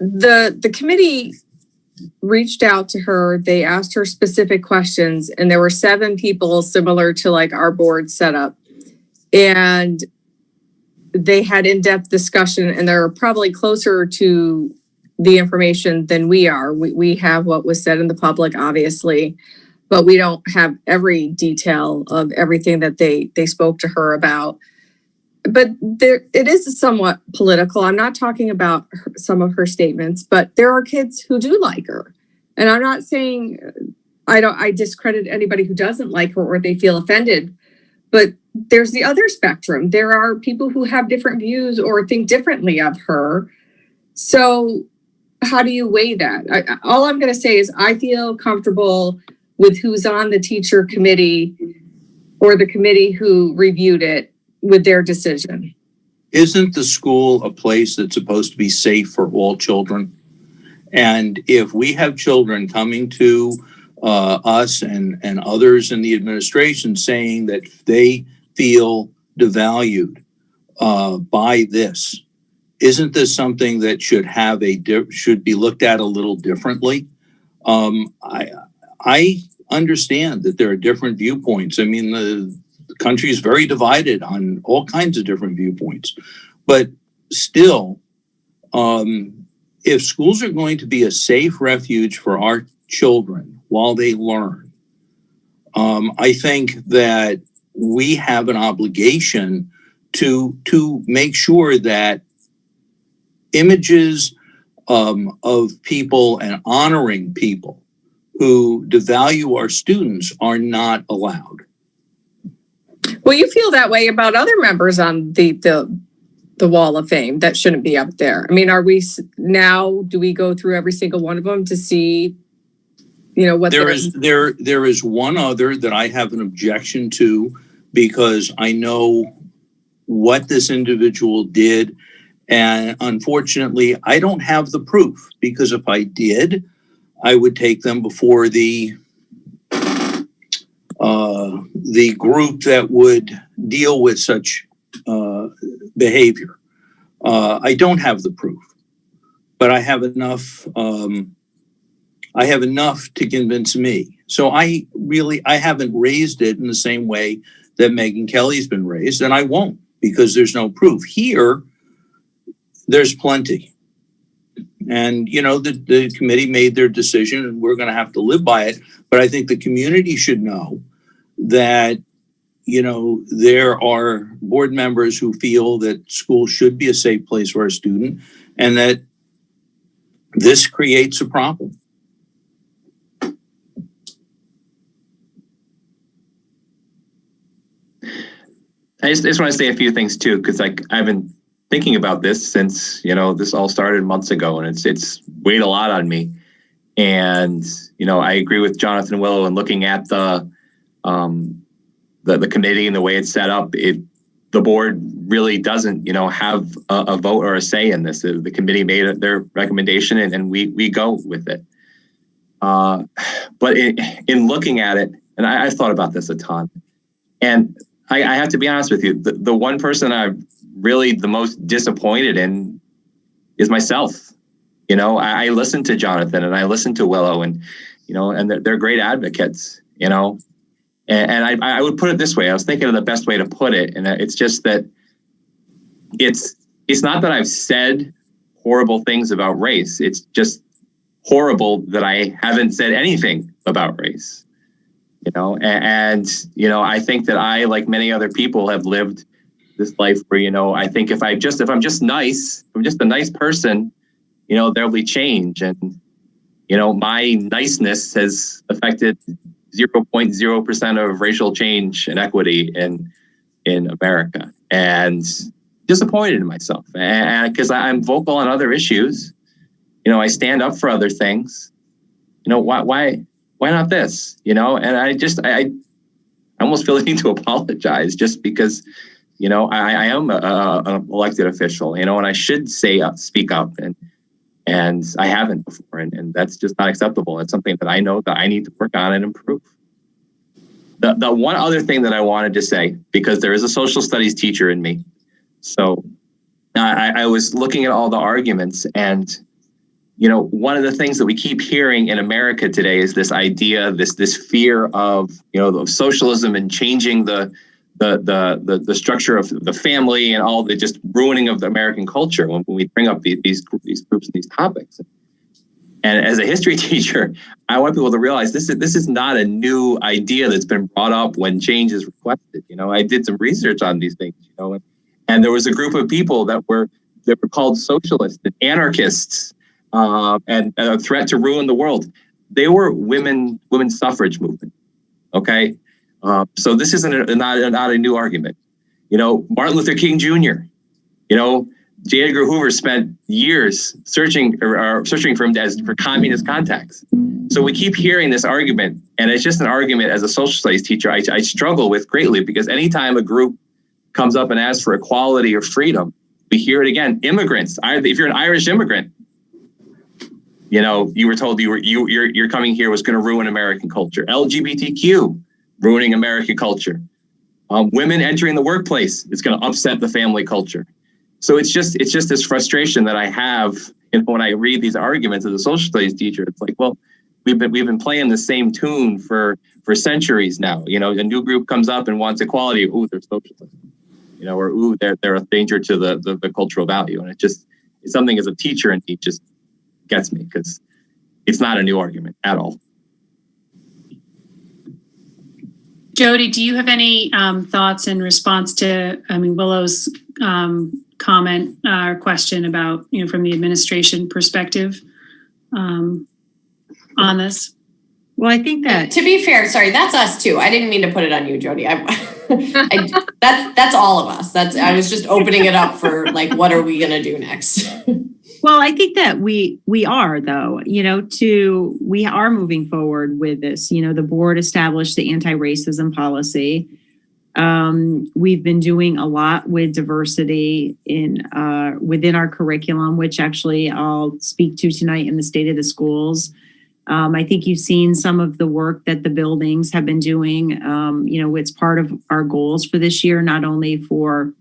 the committee reached out to her. They asked her specific questions, and there were 7 people similar to like our board setup. And they had in-depth discussion, and they're probably closer to the information than we are. We have what was said in the public, obviously, but we don't have every detail of everything that they spoke to her about. But it is somewhat political. I'm not talking about some of her statements, but there are kids who do like her. And I'm not saying I discredit anybody who doesn't like her or they feel offended, but there's the other spectrum. There are people who have different views or think differently of her. So how do you weigh that? All I'm going to say is I feel comfortable with who's on the teacher committee or the committee who reviewed it with their decision. Isn't the school a place that's supposed to be safe for all children? And if we have children coming to us and others in the administration saying that they feel devalued by this, isn't this something that should have should be looked at a little differently? I understand that there are different viewpoints. I mean, the country is very divided on all kinds of different viewpoints, but still, if schools are going to be a safe refuge for our children while they learn, I think that we have an obligation to make sure that images of people and honoring people who devalue our students are not allowed. Well, you feel that way about other members on the Wall of Fame that shouldn't be up there. I mean, do we go through every single one of them to see, what there is one other that I have an objection to because I know what this individual did. And unfortunately, I don't have the proof, because if I did, I would take them before the group that would deal with such behavior. I don't have the proof, but I have enough. I have enough to convince me. So I haven't raised it in the same way that Megyn Kelly's been raised, and I won't, because there's no proof. Here, there's plenty. And, the committee made their decision and we're going to have to live by it. But I think the community should know that, there are board members who feel that school should be a safe place for a student and that this creates a problem. I just want to say a few things too, because I've been thinking about this since this all started months ago, and it's weighed a lot on me. And I agree with Jonathan Willow in looking at the committee and the way it's set up. The board really doesn't have a vote or a say in this. The committee made their recommendation, and we go with it. But in looking at it, and I've thought about this a ton, and I have to be honest with you, the one person I'm really the most disappointed in is myself. I listen to Jonathan and I listen to Willow, and they're great advocates, and I would put it this way. I was thinking of the best way to put it, and it's just that it's not that I've said horrible things about race. It's just horrible that I haven't said anything about race. I think that I, like many other people, have lived this life where, I think if I'm just nice, if I'm just a nice person, there'll be change. And, my niceness has affected 0.0% of racial change and equity in America. And disappointed in myself. And because I'm vocal on other issues, I stand up for other things. Why not this? And I almost feel the need to apologize just because, I am an elected official, and I should speak up, and I haven't before, and that's just not acceptable. It's something that I know that I need to work on and improve. The one other thing that I wanted to say, because there is a social studies teacher in me, so I was looking at all the arguments, and one of the things that we keep hearing in America today is this idea, this fear of, of socialism and changing the structure of the family and all the just ruining of the American culture when we bring up these groups and these topics. And as a history teacher, I want people to realize this is not a new idea that's been brought up when change is requested. I did some research on these things, and there was a group of people that were called socialists and anarchists. And a threat to ruin the world. They were women's suffrage movement. Okay, so this isn't not a new argument. Martin Luther King Jr. J. Edgar Hoover spent years searching for him for communist contacts. So we keep hearing this argument, and it's just an argument. As a social studies teacher, I struggle with greatly, because anytime a group comes up and asks for equality or freedom, we hear it again. Immigrants. If you're an Irish immigrant, you were told you're coming here was going to ruin American culture. LGBTQ, ruining American culture. Women entering the workplace, it's going to upset the family culture. So it's just this frustration that I have when I read these arguments as a social studies teacher. It's like, well, we've been playing the same tune for centuries now. A new group comes up and wants equality. Ooh, they're socialists. Or ooh, they're a danger to the cultural value. And it's something as a teacher, and it just gets me, because it's not a new argument at all. Jody, do you have any thoughts in response to Willow's comment or question about, from the administration perspective on this? Well, I think that, to be fair, sorry, that's us too. I didn't mean to put it on you, Jody. That's all of us. I was just opening it up for what are we going to do next? well, I think that we are, though, we are moving forward with this. The board established the anti-racism policy. We've been doing a lot with diversity within our curriculum, which actually I'll speak to tonight in the State of the Schools. I think you've seen some of the work that the buildings have been doing. It's part of our goals for this year, not only for,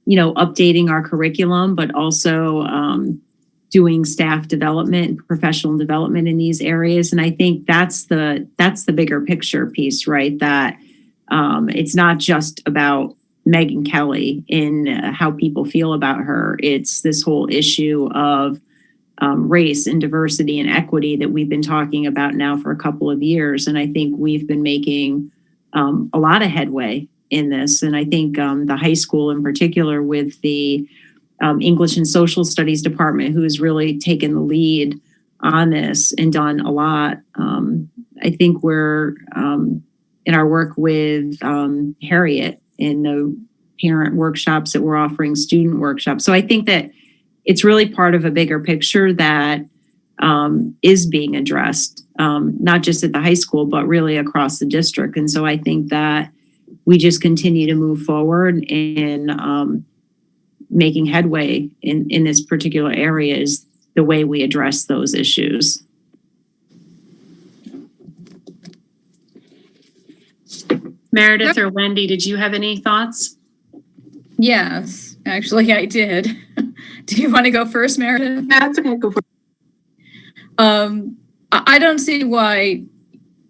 updating our curriculum, but also doing staff development and professional development in these areas. And I think that's the bigger picture piece, right? That it's not just about Megyn Kelly in how people feel about her. It's this whole issue of race and diversity and equity that we've been talking about now for a couple of years. And I think we've been making a lot of headway in this. And I think the high school in particular with the English and Social Studies department, who has really taken the lead on this and done a lot. I think we're in our work with Harriet in the parent workshops that we're offering, student workshops. So I think that it's really part of a bigger picture that is being addressed, not just at the high school, but really across the district. And so I think that we just continue to move forward in making headway in this particular area is the way we address those issues. Meredith or Wendy, did you have any thoughts? Yes, actually, I did. Do you want to go first, Meredith? That's okay. Go for it. I don't see why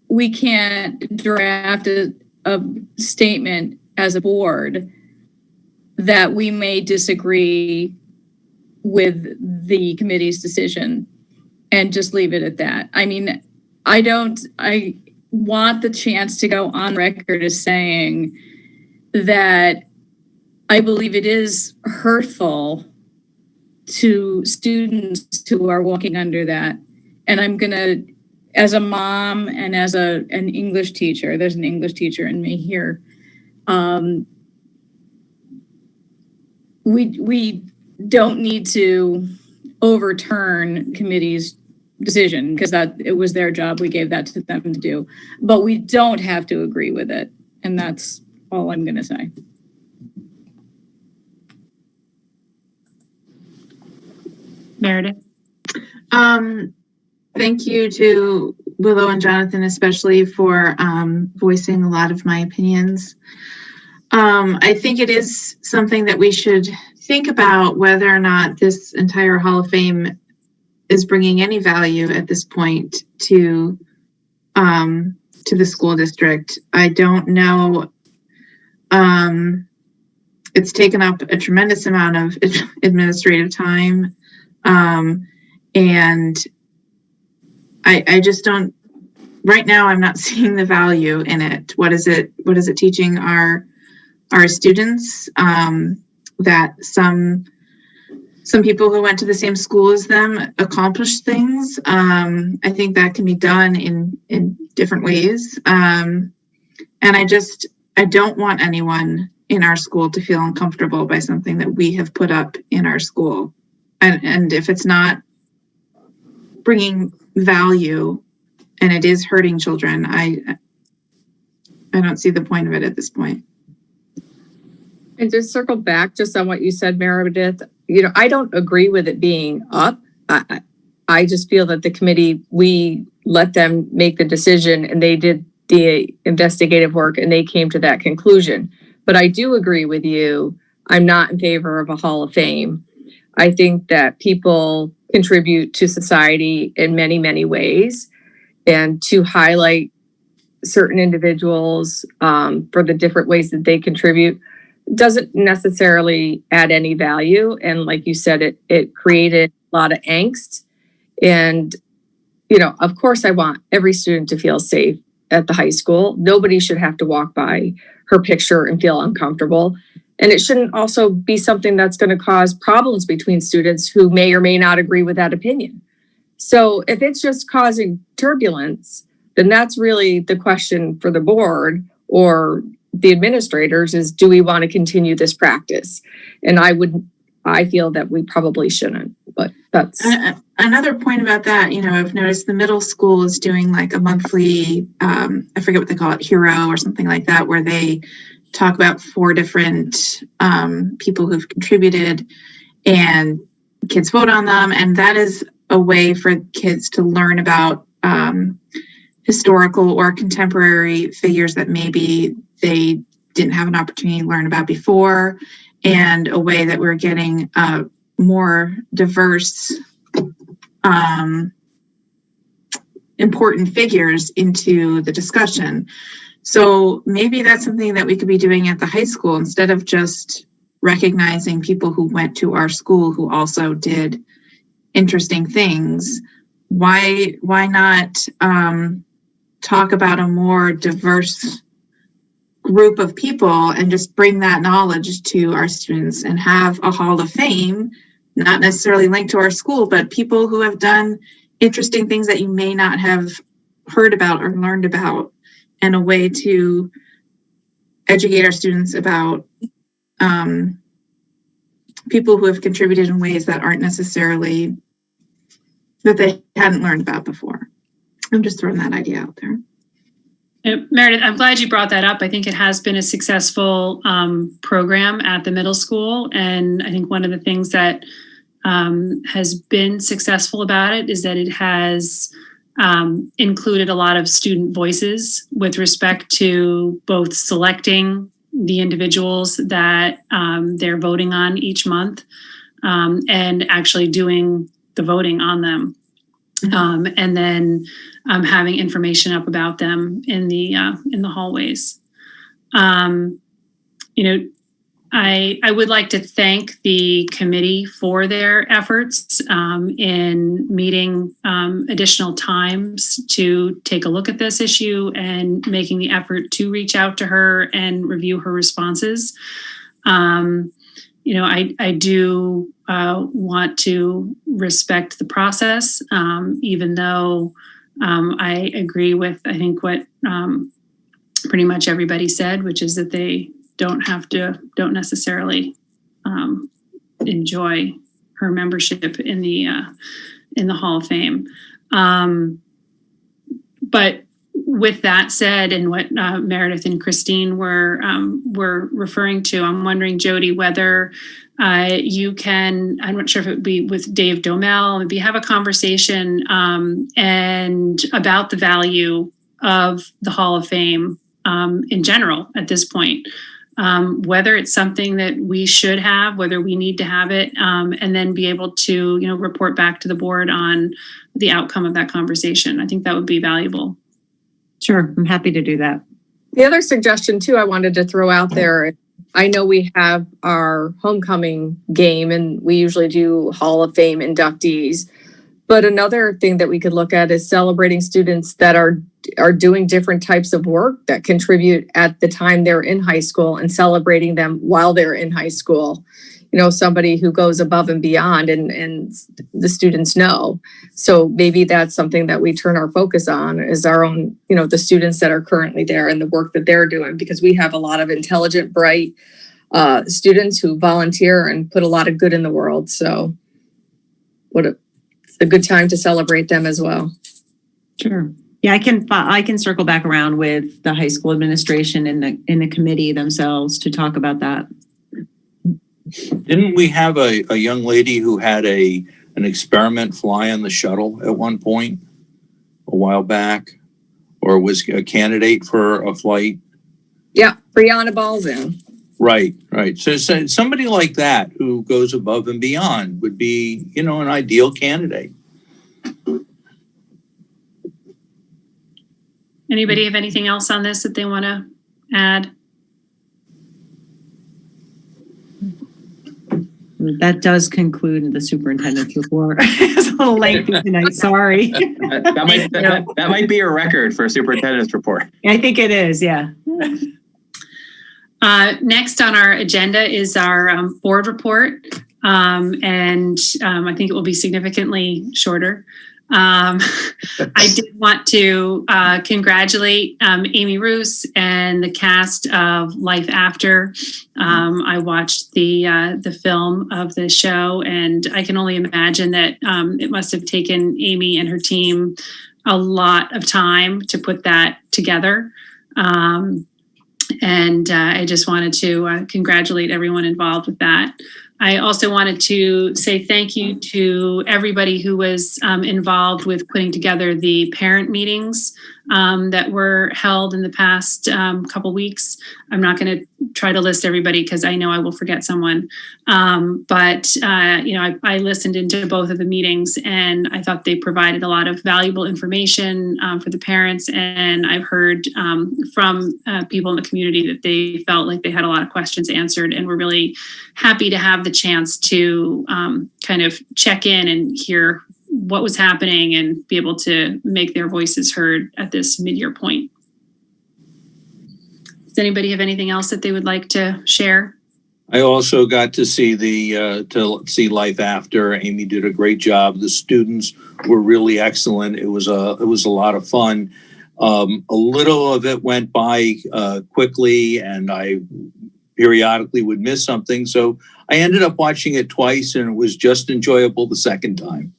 we can't draft a statement as a board that we may disagree with the committee's decision and just leave it at that. I mean, I want the chance to go on record as saying that I believe it is hurtful to students who are walking under that. And I'm going to, as a mom and as an English teacher, there's an English teacher in me here. We don't need to overturn committee's decision because that it was their job. We gave that to them to do, but we don't have to agree with it. And that's all I'm going to say. Meredith? Thank you to Willow and Jonathan, especially for voicing a lot of my opinions. I think it is something that we should think about whether or not this entire Hall of Fame is bringing any value at this point to the school district. I don't know. It's taken up a tremendous amount of administrative time. And I just don't, right now, I'm not seeing the value in it. What is it teaching our students? That some people who went to the same school as them accomplished things. I think that can be done in different ways. And I don't want anyone in our school to feel uncomfortable by something that we have put up in our school. And if it's not bringing value and it is hurting children, I don't see the point of it at this point. And to circle back just on what you said, Meredith, I don't agree with it being up. I just feel that the committee, we let them make the decision and they did the investigative work and they came to that conclusion. But I do agree with you. I'm not in favor of a Hall of Fame. I think that people contribute to society in many, many ways, and to highlight certain individuals for the different ways that they contribute doesn't necessarily add any value. And like you said, it created a lot of angst. And, of course I want every student to feel safe at the high school. Nobody should have to walk by her picture and feel uncomfortable. And it shouldn't also be something that's going to cause problems between students who may or may not agree with that opinion. So if it's just causing turbulence, then that's really the question for the board or the administrators is, do we want to continue this practice? And I feel that we probably shouldn't, but that's another point about that. I've noticed the middle school is doing like a monthly, I forget what they call it, hero or something like that, where they talk about 4 different people who've contributed and kids vote on them. And that is a way for kids to learn about historical or contemporary figures that maybe they didn't have an opportunity to learn about before, and a way that we're getting more diverse, important figures into the discussion. So maybe that's something that we could be doing at the high school instead of just recognizing people who went to our school who also did interesting things. Why not talk about a more diverse group of people and just bring that knowledge to our students and have a Hall of Fame, not necessarily linked to our school, but people who have done interesting things that you may not have heard about or learned about, and a way to educate our students about people who have contributed in ways that aren't necessarily that they hadn't learned about before. I'm just throwing that idea out there. Meredith, I'm glad you brought that up. I think it has been a successful program at the middle school. And I think one of the things that has been successful about it is that it has included a lot of student voices with respect to both selecting the individuals that they're voting on each month and actually doing the voting on them. And then having information up about them in the hallways. I would like to thank the committee for their efforts in meeting additional times to take a look at this issue and making the effort to reach out to her and review her responses. I do want to respect the process, even though I agree with, I think, what pretty much everybody said, which is that they don't necessarily enjoy her membership in the Hall of Fame. But with that said, and what Meredith and Christine were referring to, I'm wondering, Jody, whether you can, I'm not sure if it would be with Dave Domel, maybe have a conversation and about the value of the Hall of Fame in general at this point. Whether it's something that we should have, whether we need to have it, and then be able to, report back to the board on the outcome of that conversation. I think that would be valuable. Sure, I'm happy to do that. The other suggestion too, I wanted to throw out there, I know we have our homecoming game and we usually do Hall of Fame inductees, but another thing that we could look at is celebrating students that are doing different types of work that contribute at the time they're in high school and celebrating them while they're in high school. Somebody who goes above and beyond and the students know. So maybe that's something that we turn our focus on is our own, the students that are currently there and the work that they're doing, because we have a lot of intelligent, bright students who volunteer and put a lot of good in the world. So it's a good time to celebrate them as well. Sure. Yeah, I can circle back around with the high school administration and the committee themselves to talk about that. Didn't we have a young lady who had an experiment fly on the shuttle at one point a while back, or was a candidate for a flight? Yeah, Brianna Balzan. Right. So somebody like that who goes above and beyond would be, an ideal candidate. Anybody have anything else on this that they want to add? That does conclude the superintendent's report. It's a little lengthy tonight. Sorry. that might be a record for a superintendent's report. I think it is. Yeah. Next on our agenda is our board report. And I think it will be significantly shorter. I did want to congratulate Amy Roos and the cast of Life After. I watched the film of the show, and I can only imagine that it must have taken Amy and her team a lot of time to put that together. And I just wanted to congratulate everyone involved with that. I also wanted to say thank you to everybody who was involved with putting together the parent meetings that were held in the past couple weeks. I'm not going to try to list everybody because I know I will forget someone. But I listened into both of the meetings, and I thought they provided a lot of valuable information for the parents. And I've heard from people in the community that they felt like they had a lot of questions answered, and we're really happy to have the chance to kind of check in and hear what was happening and be able to make their voices heard at this mid-year point. Does anybody have anything else that they would like to share? I also got to see see Life After. Amy did a great job. The students were really excellent. It was a lot of fun. A little of it went by quickly, and I periodically would miss something. So I ended up watching it twice, and it was just enjoyable the second time.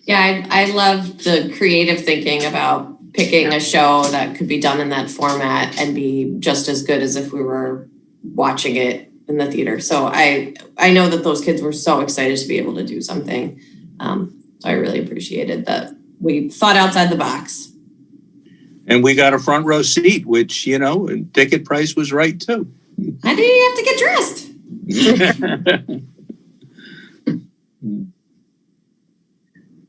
Yeah, I love the creative thinking about picking a show that could be done in that format and be just as good as if we were watching it in the theater. So I know that those kids were so excited to be able to do something. So I really appreciated that we thought outside the box. And we got a front row seat, which, and ticket price was right too. I didn't even have to get dressed.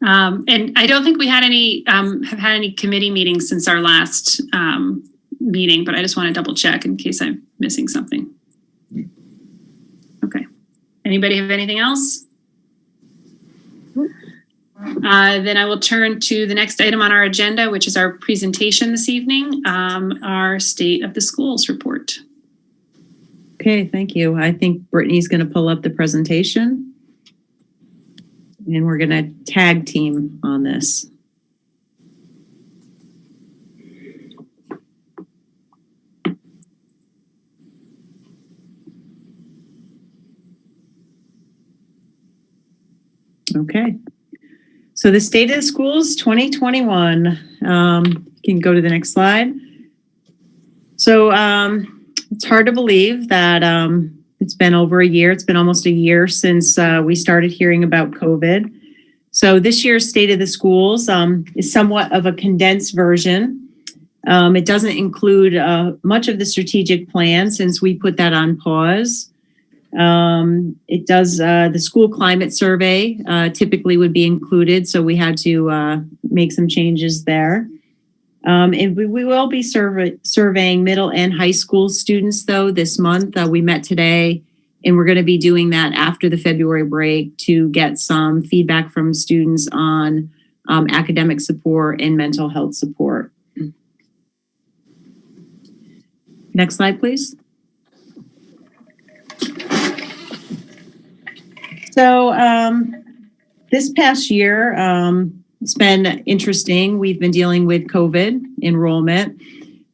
And I don't think we had have had any committee meetings since our last meeting, but I just want to double check in case I'm missing something. Okay. Anybody have anything else? Then I will turn to the next item on our agenda, which is our presentation this evening, our State of the Schools report. Okay, thank you. I think Brittany's going to pull up the presentation. And we're going to tag team on this. Okay. So the State of the Schools 2021. You can go to the next slide. So it's hard to believe that it's been over a year. It's been almost a year since we started hearing about COVID. So this year's State of the Schools is somewhat of a condensed version. It doesn't include much of the strategic plan since we put that on pause. It does the school climate survey typically would be included, so we had to make some changes there. And we will be surveying middle and high school students, though, this month. We met today, and we're going to be doing that after the February break to get some feedback from students on academic support and mental health support. Next slide, please. So this past year, it's been interesting. We've been dealing with COVID enrollment.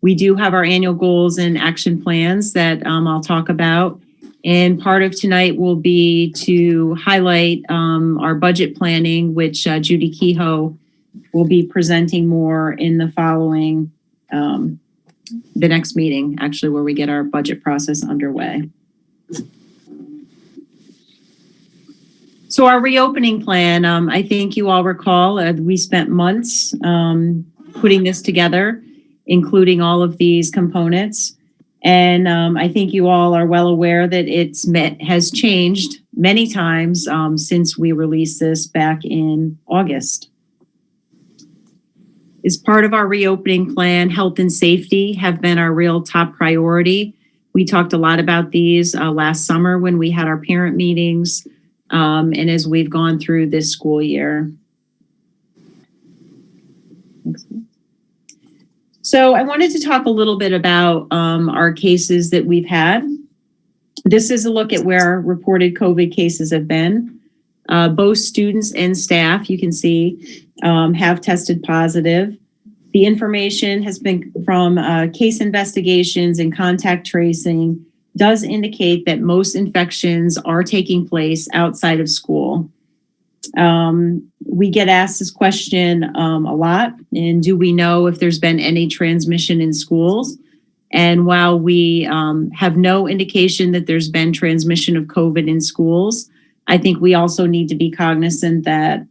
We do have our annual goals and action plans that I'll talk about. And part of tonight will be to highlight our budget planning, which Judy Kehoe will be presenting more in the following, the next meeting, actually, where we get our budget process underway. So our reopening plan, I think you all recall, we spent months putting this together, including all of these components. And I think you all are well aware that has changed many times since we released this back in August. As part of our reopening plan, health and safety have been our real top priority. We talked a lot about these last summer when we had our parent meetings. And as we've gone through this school year. So I wanted to talk a little bit about our cases that we've had. This is a look at where reported COVID cases have been. Both students and staff, you can see, have tested positive. The information has been from case investigations and contact tracing does indicate that most infections are taking place outside of school. We get asked this question a lot, and do we know if there's been any transmission in schools? And while we have no indication that there's been transmission of COVID in schools, I think we also need to be cognizant that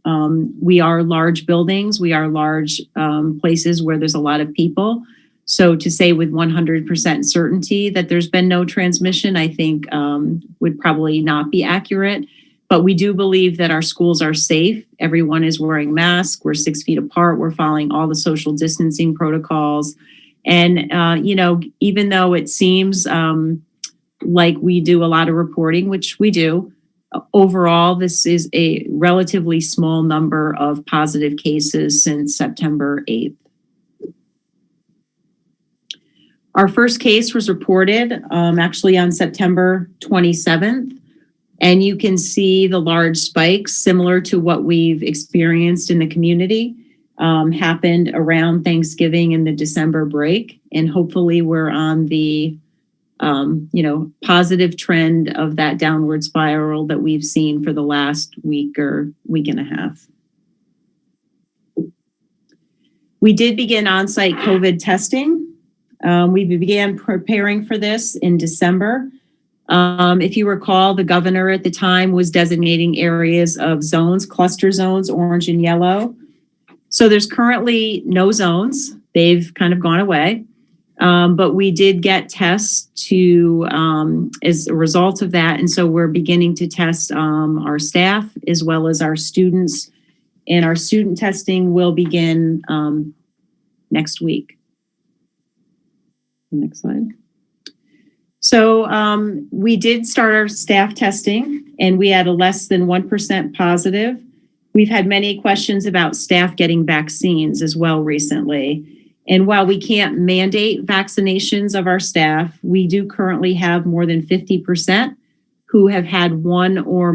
we are large buildings, we are large places where there's a lot of people. So to say with 100% certainty that there's been no transmission, I think would probably not be accurate. But we do believe that our schools are safe. Everyone is wearing masks. We're 6 feet apart. We're following all the social distancing protocols. And, even though it seems like we do a lot of reporting, which we do, overall, this is a relatively small number of positive cases since September 8th. Our first case was reported actually on September 27th. And you can see the large spikes similar to what we've experienced in the community happened around Thanksgiving and the December break. And hopefully we're on the positive trend of that downward spiral that we've seen for the last week or week and a half. We did begin on-site COVID testing. We began preparing for this in December. If you recall, the governor at the time was designating areas of zones, cluster zones, orange and yellow. So there's currently no zones. They've kind of gone away. But we did get tests as a result of that. And so we're beginning to test our staff as well as our students. And our student testing will begin next week. Next slide. So we did start our staff testing and we had a less than 1% positive. We've had many questions about staff getting vaccines as well recently. And while we can't mandate vaccinations of our staff, we do currently have more than 50% who have had one or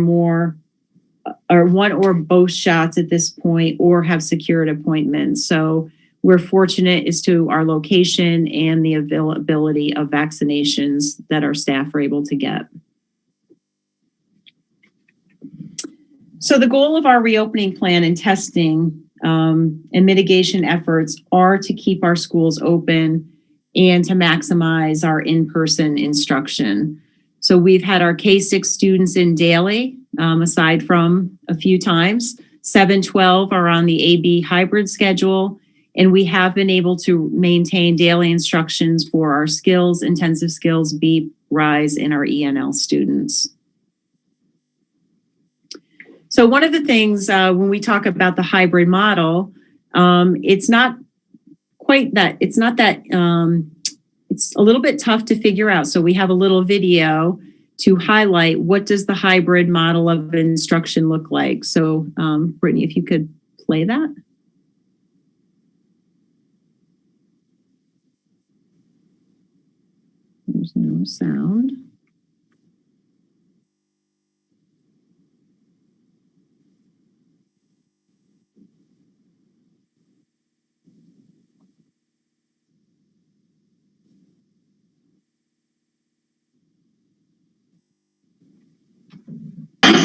both shots at this point or have secured appointments. So we're fortunate as to our location and the availability of vaccinations that our staff are able to get. So the goal of our reopening plan and testing and mitigation efforts are to keep our schools open and to maximize our in-person instruction. So we've had our K-6 students in daily, aside from a few times. 7-12 are on the AB hybrid schedule. And we have been able to maintain daily instructions for our skills, intensive skills, BEEP, RISE, and our ENL students. So one of the things when we talk about the hybrid model, it's a little bit tough to figure out. So we have a little video to highlight what does the hybrid model of instruction look like. So Brittany, if you could play that. There's no sound.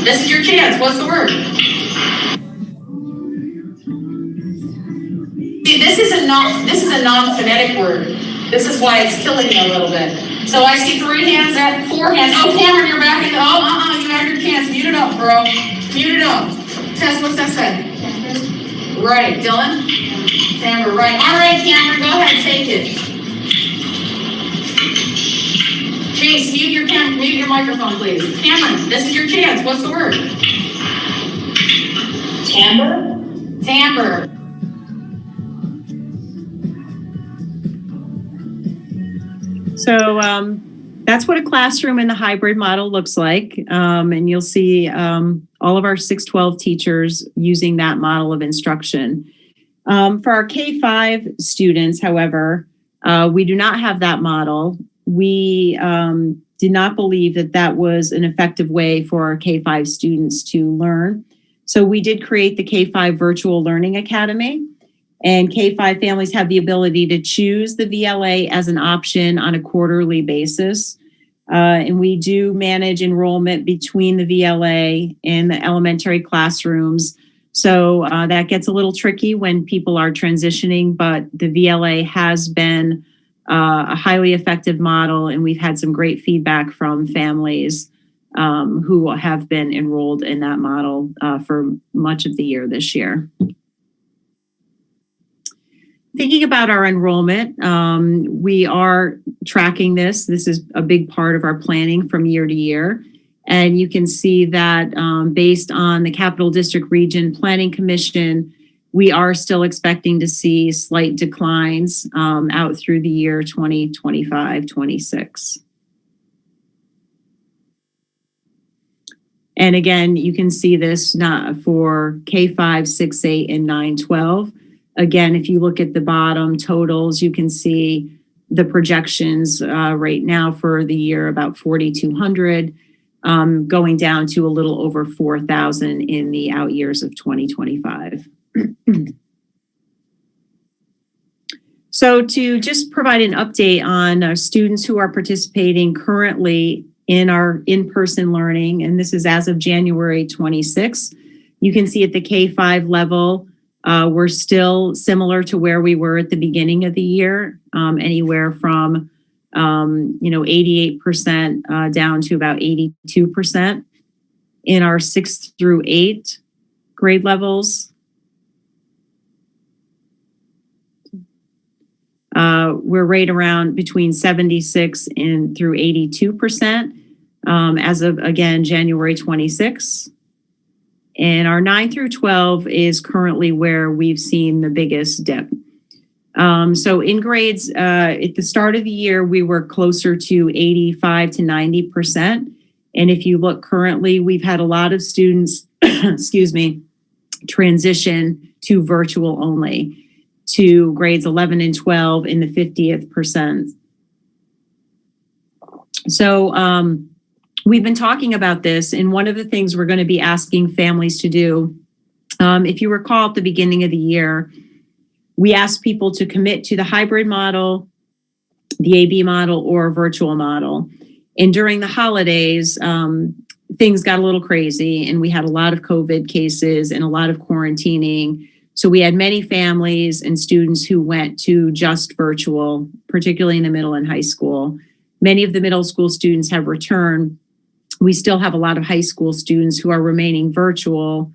This is your chance. What's the word? See, this is a non-phonetic word. This is why it's killing me a little bit. So I see 3 hands, 4 hands. Oh, Cameron, you're back in. You had your chance. Mute it up, bro. Mute it up. Tess, what's that say? Right, Dylan? Cameron, right. All right, Cameron, go ahead, take it. Chase, mute your microphone, please. Cameron, this is your chance. What's the word? Timbre? Timbre. So that's what a classroom in the hybrid model looks like. And you'll see all of our 612 teachers using that model of instruction. For our K-5 students, however, we do not have that model. We did not believe that that was an effective way for our K-5 students to learn. So we did create the K-5 Virtual Learning Academy. And K-5 families have the ability to choose the VLA as an option on a quarterly basis. And we do manage enrollment between the VLA and the elementary classrooms. So that gets a little tricky when people are transitioning, but the VLA has been a highly effective model, and we've had some great feedback from families who have been enrolled in that model for much of the year this year. Thinking about our enrollment, we are tracking this. This is a big part of our planning from year to year. And you can see that based on the Capital District Region Planning Commission, we are still expecting to see slight declines out through the year 2025-26. And again, you can see this not for K5, 6, 8, and 9, 12. Again, if you look at the bottom totals, you can see the projections right now for the year about 4,200, going down to a little over 4,000 in the out years of 2025. So to just provide an update on students who are participating currently in our in-person learning, and this is as of January 26th, you can see at the K5 level, we're still similar to where we were at the beginning of the year, anywhere from 88% down to about 82%. In our 6th through 8 grade levels, we're right around between 76 and through 82% as of, again, January 26th. And our 9 through 12 is currently where we've seen the biggest dip. So in grades, at the start of the year, we were closer to 85 to 90%. And if you look currently, we've had a lot of students, transition to virtual only, to grades 11 and 12 in the 50th percent. So we've been talking about this, and one of the things we're going to be asking families to do, if you recall at the beginning of the year, we asked people to commit to the hybrid model, the AB model, or virtual model. And during the holidays, things got a little crazy, and we had a lot of COVID cases and a lot of quarantining. So we had many families and students who went to just virtual, particularly in the middle and high school. Many of the middle school students have returned. We still have a lot of high school students who are remaining virtual,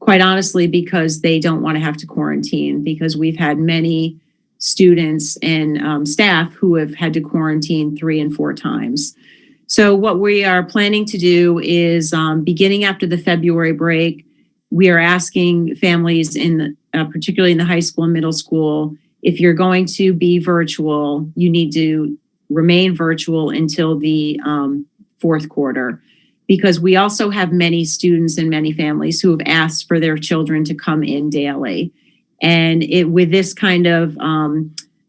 quite honestly, because they don't want to have to quarantine, because we've had many students and staff who have had to quarantine 3 and 4 times. So what we are planning to do is beginning after the February break, we are asking families particularly in the high school and middle school, if you're going to be virtual, you need to remain virtual until the 4th quarter, because we also have many students and many families who have asked for their children to come in daily. And with this kind of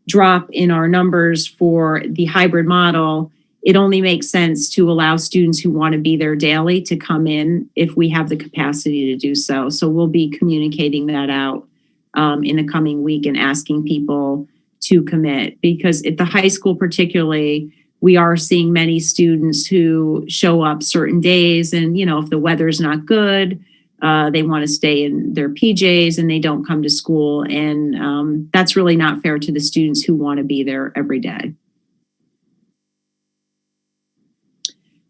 drop in our numbers for the hybrid model, it only makes sense to allow students who want to be there daily to come in if we have the capacity to do so. So we'll be communicating that out in the coming week and asking people to commit, because at the high school particularly, we are seeing many students who show up certain days, and if the weather's not good, they want to stay in their PJs and they don't come to school, and that's really not fair to the students who want to be there every day.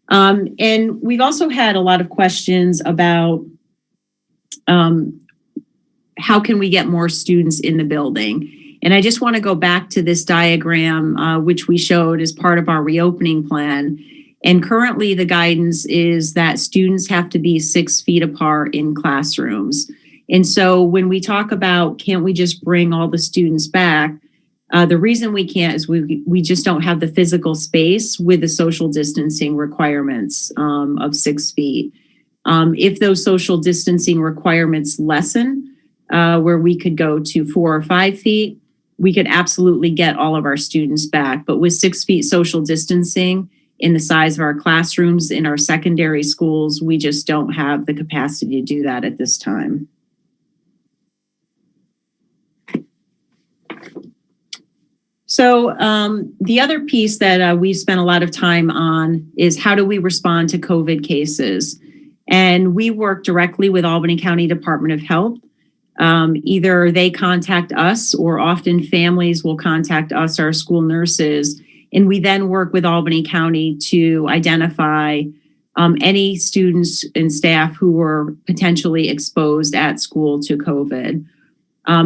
And we've also had a lot of questions about how can we get more students in the building? And I just want to go back to this diagram, which we showed as part of our reopening plan. And currently the guidance is that students have to be 6 feet apart in classrooms. And so when we talk about, can't we just bring all the students back? The reason we can't is we just don't have the physical space with the social distancing requirements of 6 feet. If those social distancing requirements lessen, where we could go to 4 or 5 feet, we could absolutely get all of our students back. But with 6 feet social distancing in the size of our classrooms in our secondary schools, we just don't have the capacity to do that at this time. So the other piece that we've spent a lot of time on is how do we respond to COVID cases? And we work directly with Albany County Department of Health. Either they contact us, or often families will contact us, our school nurses, and we then work with Albany County to identify any students and staff who were potentially exposed at school to COVID.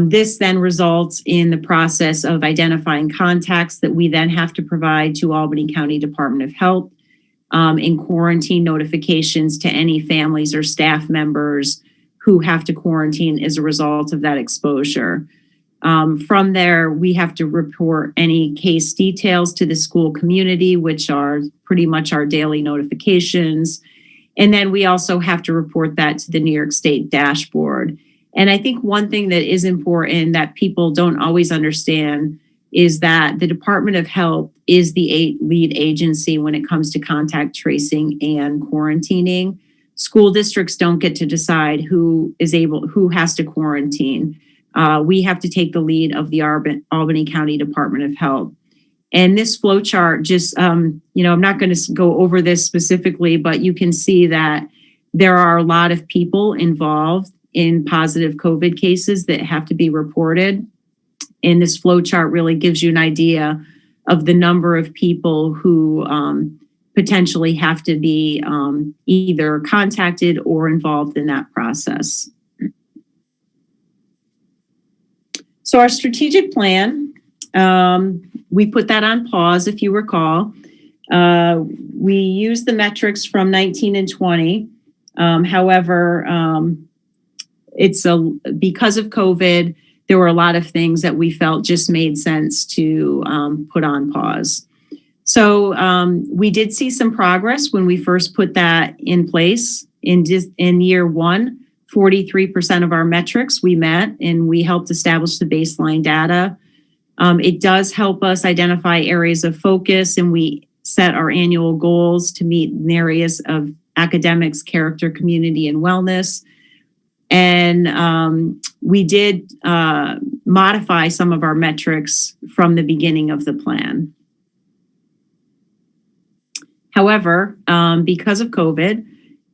This then results in the process of identifying contacts that we then have to provide to Albany County Department of Health, and quarantine notifications to any families or staff members who have to quarantine as a result of that exposure. From there, we have to report any case details to the school community, which are pretty much our daily notifications. And then we also have to report that to the New York State dashboard. And I think one thing that is important that people don't always understand is that the Department of Health is the lead agency when it comes to contact tracing and quarantining. School districts don't get to decide who has to quarantine. We have to take the lead of the Albany County Department of Health. And this flow chart just, I'm not going to go over this specifically, but you can see that there are a lot of people involved in positive COVID cases that have to be reported. And this flow chart really gives you an idea of the number of people who potentially have to be either contacted or involved in that process. So our strategic plan, we put that on pause, if you recall. We used the metrics from 19 and 20. However, because of COVID, there were a lot of things that we felt just made sense to put on pause. So we did see some progress when we first put that in place. In year one, 43% of our metrics we met, and we helped establish the baseline data. It does help us identify areas of focus, and we set our annual goals to meet in areas of academics, character, community, and wellness. And we did modify some of our metrics from the beginning of the plan. However, because of COVID,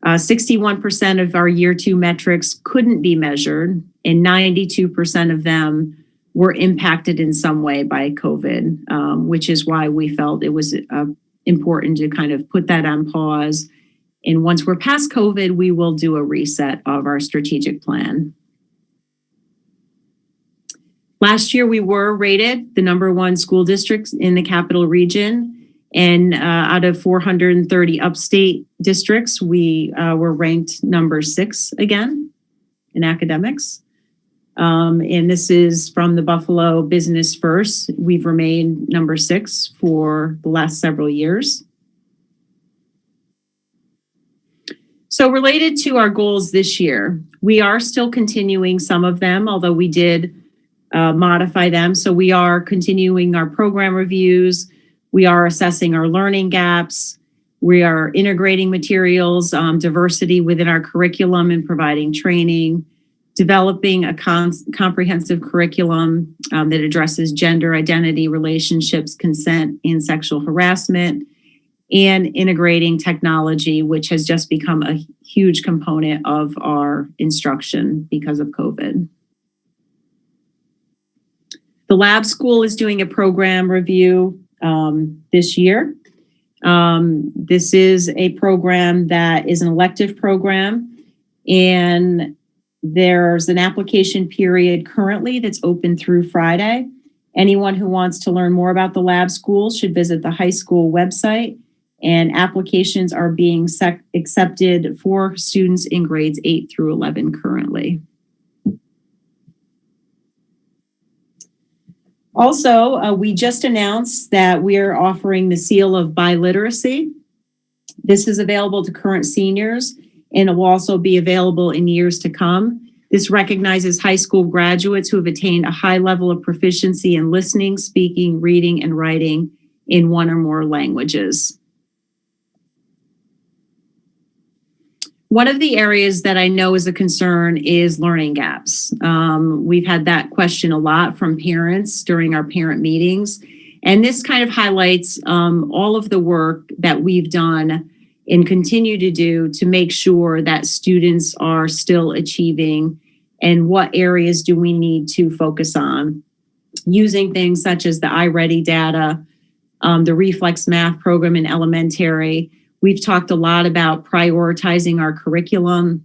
61% of our year two metrics couldn't be measured, and 92% of them were impacted in some way by COVID, which is why we felt it was important to kind of put that on pause. And once we're past COVID, we will do a reset of our strategic plan. Last year, we were rated the #1 school district in the capital region. And out of 430 upstate districts, we were ranked number 6 again in academics. And this is from the Buffalo Business First. We've remained number 6 for the last several years. So related to our goals this year, we are still continuing some of them, although we did modify them. So we are continuing our program reviews. We are assessing our learning gaps. We are integrating materials, diversity within our curriculum and providing training, developing a comprehensive curriculum that addresses gender identity, relationships, consent, and sexual harassment, and integrating technology, which has just become a huge component of our instruction because of COVID. The lab school is doing a program review this year. This is a program that is an elective program, and there's an application period currently that's open through Friday. Anyone who wants to learn more about the lab school should visit the high school website, and applications are being accepted for students in grades 8 through 11 currently. Also, we just announced that we are offering the Seal of Biliteracy. This is available to current seniors, and it will also be available in years to come. This recognizes high school graduates who have attained a high level of proficiency in listening, speaking, reading, and writing in one or more languages. One of the areas that I know is a concern is learning gaps. We've had that question a lot from parents during our parent meetings. And this kind of highlights all of the work that we've done and continue to do to make sure that students are still achieving, and what areas do we need to focus on, using things such as the iReady data, the Reflex Math program in elementary. We've talked a lot about prioritizing our curriculum,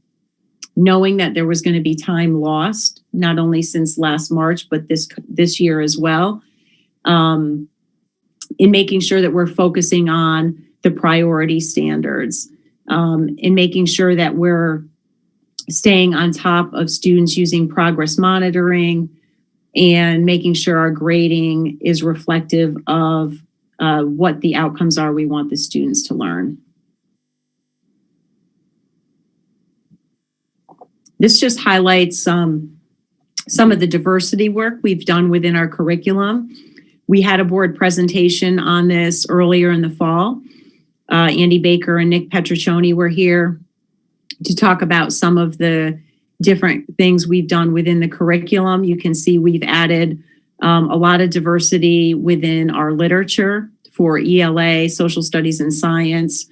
knowing that there was going to be time lost, not only since last March, but this year as well, in making sure that we're focusing on the priority standards, in making sure that we're staying on top of students using progress monitoring, and making sure our grading is reflective of what the outcomes are we want the students to learn. This just highlights some of the diversity work we've done within our curriculum. We had a board presentation on this earlier in the fall. Andy Baker and Nick Petriccioni were here to talk about some of the different things we've done within the curriculum. You can see we've added a lot of diversity within our literature for ELA, social studies and science,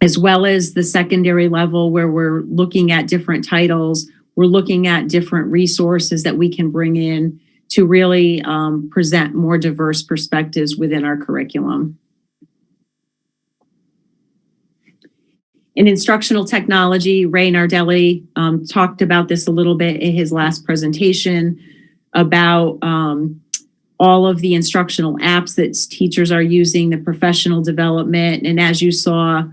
as well as the secondary level where we're looking at different titles. We're looking at different resources that we can bring in to really present more diverse perspectives within our curriculum. In instructional technology, Ray Nardelli talked about this a little bit in his last presentation about all of the instructional apps that teachers are using, the professional development. And as you saw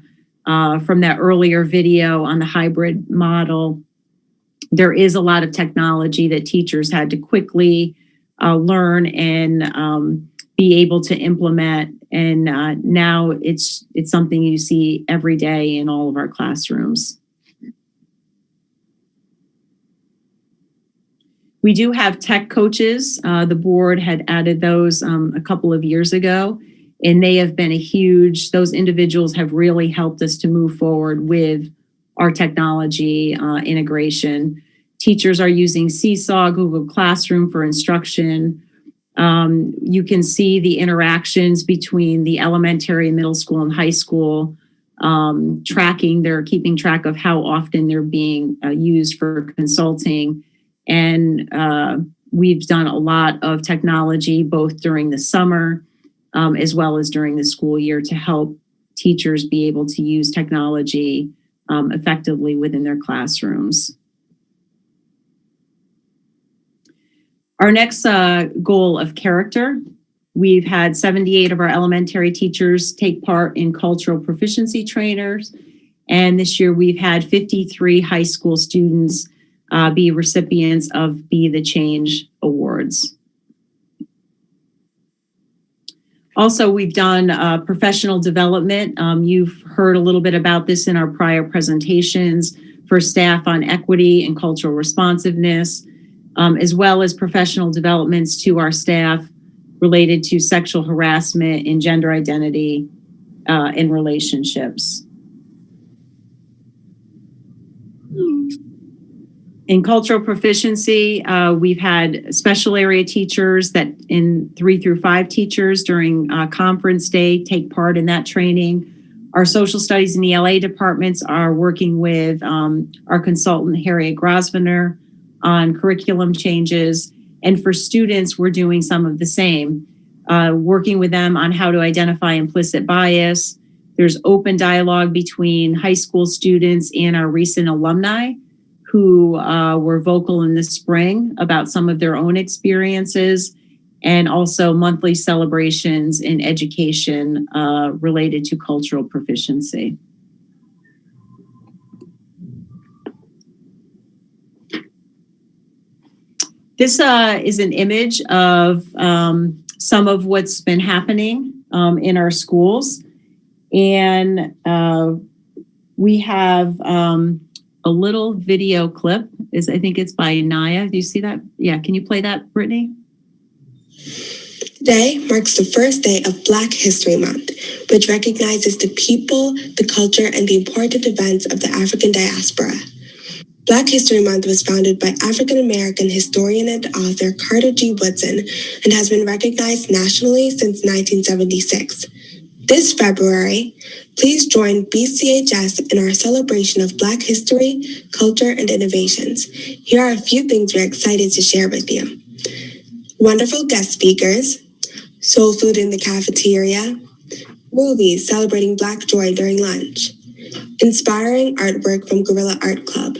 from that earlier video on the hybrid model, there is a lot of technology that teachers had to quickly learn and be able to implement. And now it's something you see every day in all of our classrooms. We do have tech coaches. The board had added those a couple of years ago, and they have been those individuals have really helped us to move forward with our technology integration. Teachers are using Seesaw, Google Classroom for instruction. You can see the interactions between the elementary, middle school, and high school, they're keeping track of how often they're being used for consulting. And we've done a lot of technology both during the summer as well as during the school year to help teachers be able to use technology effectively within their classrooms. Our next goal of character, we've had 78 of our elementary teachers take part in cultural proficiency trainers. And this year we've had 53 high school students be recipients of Be the Change Awards. Also, we've done professional development. You've heard a little bit about this in our prior presentations for staff on equity and cultural responsiveness, as well as professional developments to our staff related to sexual harassment and gender identity in relationships. In cultural proficiency, we've had special area teachers that in 3 through 5 teachers during conference day take part in that training. Our social studies and ELA departments are working with our consultant, Harriet Grosvenor, on curriculum changes. And for students, we're doing some of the same, working with them on how to identify implicit bias. There's open dialogue between high school students and our recent alumni who were vocal in the spring about some of their own experiences, and also monthly celebrations in education related to cultural proficiency. This is an image of some of what's been happening in our schools. And we have a little video clip. I think it's by Naya. Do you see that? Yeah, can you play that, Brittany? Today marks the first day of Black History Month, which recognizes the people, the culture, and the important events of the African diaspora. Black History Month was founded by African-American historian and author Carter G. Woodson and has been recognized nationally since 1976. This February, please join BCHS in our celebration of Black history, culture, and innovations. Here are a few things we're excited to share with you. Wonderful guest speakers, soul food in the cafeteria, movies celebrating Black joy during lunch, inspiring artwork from Guerrilla Art Club,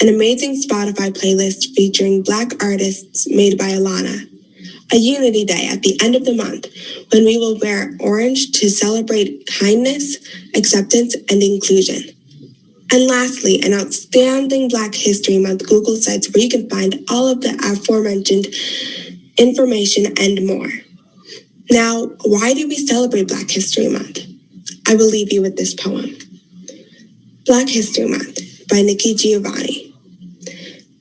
an amazing Spotify playlist featuring Black artists made by Alana, a Unity Day at the end of the month when we will wear orange to celebrate kindness, acceptance, and inclusion. And lastly, an outstanding Black History Month Google Sites where you can find all of the aforementioned information and more. Now, why do we celebrate Black History Month? I will leave you with this poem. Black History Month by Nikki Giovanni.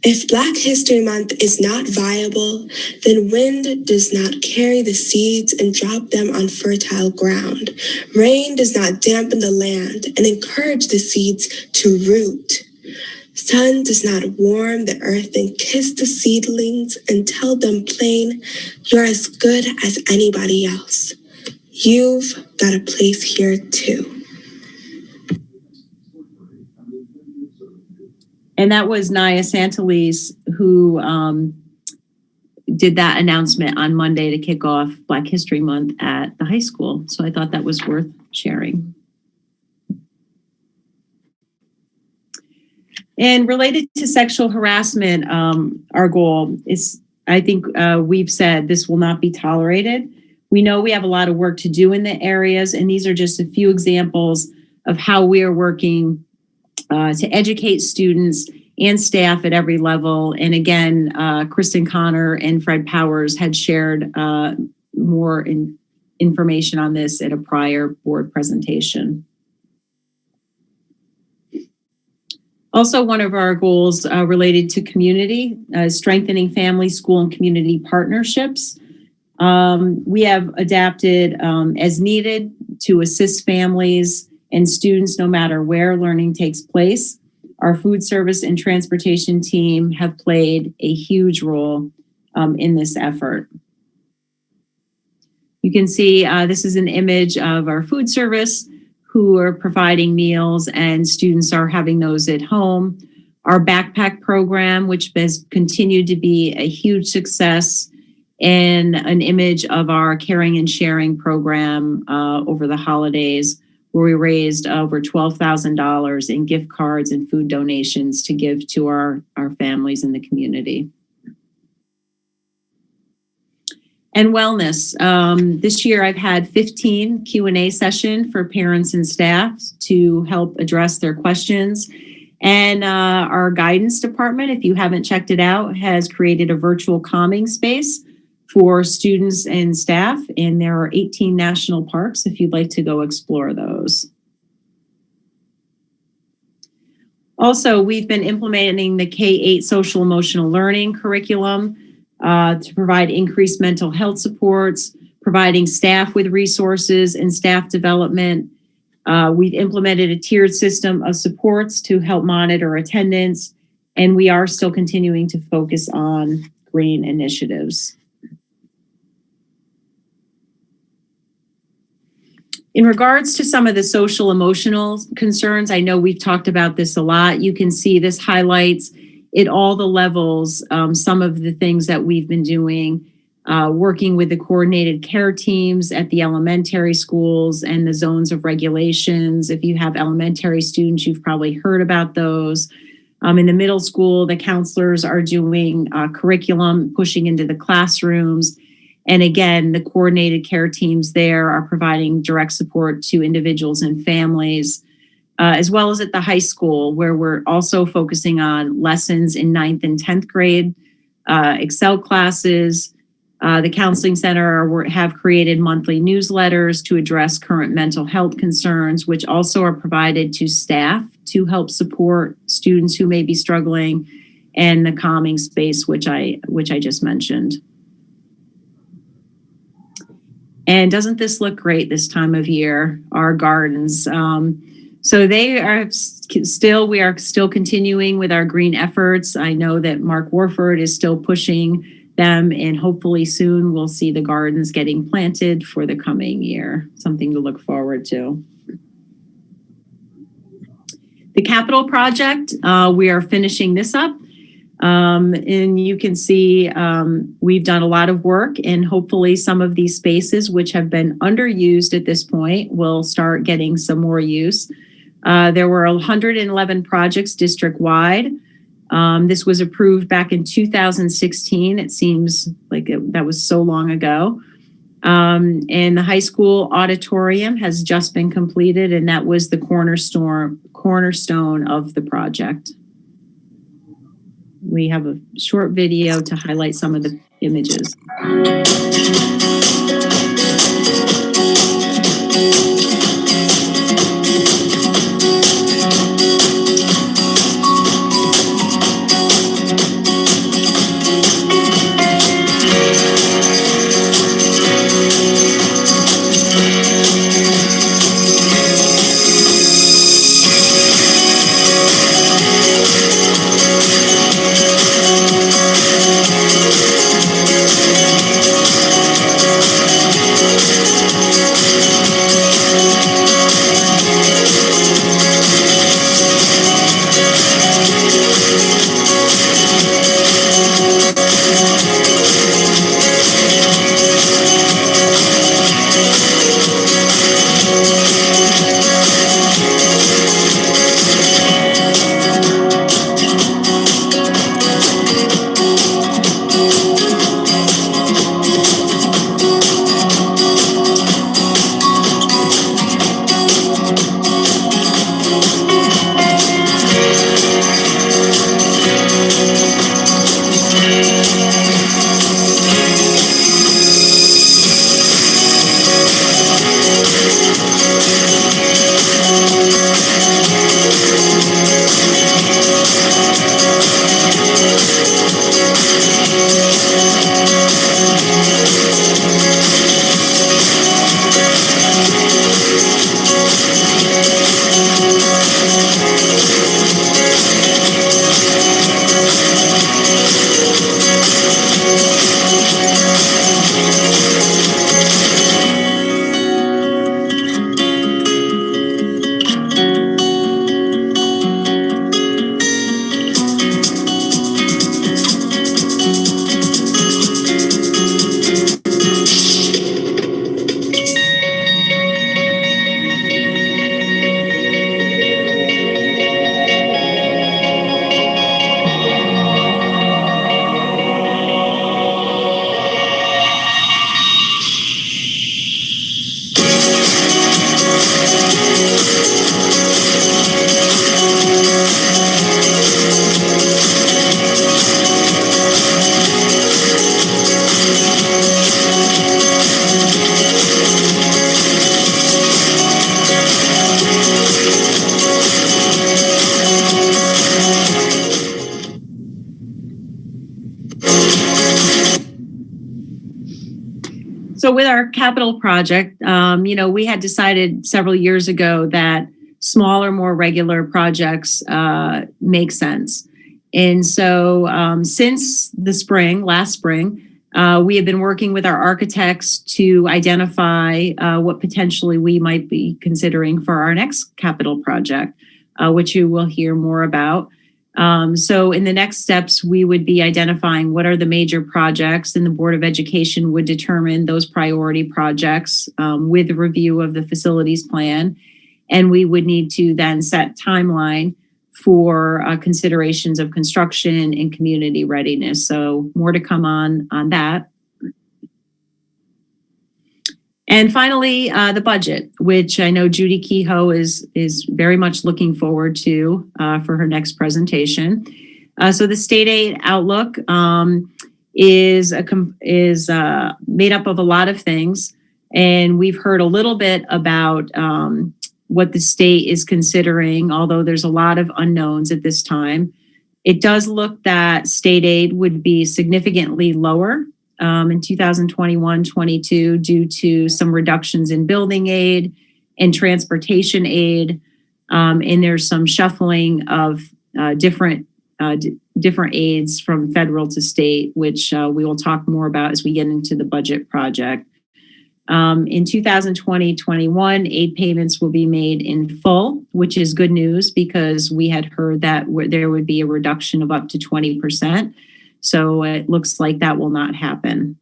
If Black History Month is not viable, then wind does not carry the seeds and drop them on fertile ground. Rain does not dampen the land and encourage the seeds to root. Sun does not warm the earth and kiss the seedlings and tell them plain, you're as good as anybody else. You've got a place here too. And that was Naya Santalese who did that announcement on Monday to kick off Black History Month at the high school. So I thought that was worth sharing. And related to sexual harassment, our goal is, I think we've said this will not be tolerated. We know we have a lot of work to do in the areas, and these are just a few examples of how we are working to educate students and staff at every level. And again, Kristen Connor and Fred Powers had shared more information on this at a prior board presentation. Also, one of our goals related to community, strengthening family, school, and community partnerships. We have adapted as needed to assist families and students no matter where learning takes place. Our food service and transportation team have played a huge role in this effort. You can see this is an image of our food service who are providing meals, and students are having those at home. Our backpack program, which has continued to be a huge success, and an image of our caring and sharing program over the holidays, where we raised over $12,000 in gift cards and food donations to give to our families in the community. And wellness. This year I've had 15 Q&A sessions for parents and staff to help address their questions. And our guidance department, if you haven't checked it out, has created a virtual calming space for students and staff, and there are 18 national parks if you'd like to go explore those. Also, we've been implementing the K-8 social emotional learning curriculum to provide increased mental health supports, providing staff with resources and staff development. We've implemented a tiered system of supports to help monitor attendance, and we are still continuing to focus on green initiatives. In regards to some of the social emotional concerns, I know we've talked about this a lot. You can see this highlights at all the levels some of the things that we've been doing, working with the coordinated care teams at the elementary schools and the zones of regulations. If you have elementary students, you've probably heard about those. In the middle school, the counselors are doing curriculum, pushing into the classrooms. And again, the coordinated care teams there are providing direct support to individuals and families, as well as at the high school, where we're also focusing on lessons in 9th and 10th grade, Excel classes. The Counseling Center have created monthly newsletters to address current mental health concerns, which also are provided to staff to help support students who may be struggling, and the calming space, which I just mentioned. And doesn't this look great this time of year, our gardens? So they are we are still continuing with our green efforts. I know that Mark Warford is still pushing them, and hopefully soon we'll see the gardens getting planted for the coming year. Something to look forward to. The capital project, we are finishing this up. And you can see we've done a lot of work, and hopefully some of these spaces which have been underused at this point will start getting some more use. There were 111 projects district-wide. This was approved back in 2016. It seems like that was so long ago. And the high school auditorium has just been completed, and that was the cornerstone of the project. We have a short video to highlight some of the images. So with our capital project, we had decided several years ago that smaller, more regular projects make sense. And so since last spring, we have been working with our architects to identify what potentially we might be considering for our next capital project, which you will hear more about. So in the next steps, we would be identifying what are the major projects, and the Board of Education would determine those priority projects with a review of the facilities plan. And we would need to then set timeline for considerations of construction and community readiness. So more to come on that. And finally, the budget, which I know Judy Kehoe is very much looking forward to for her next presentation. So the state aid outlook is made up of a lot of things, and we've heard a little bit about what the state is considering, although there's a lot of unknowns at this time. It does look that state aid would be significantly lower in 2021-22 due to some reductions in building aid and transportation aid. And there's some shuffling of different aids from federal to state, which we will talk more about as we get into the budget project. In 2020-21, aid payments will be made in full, which is good news because we had heard that there would be a reduction of up to 20%. So it looks like that will not happen.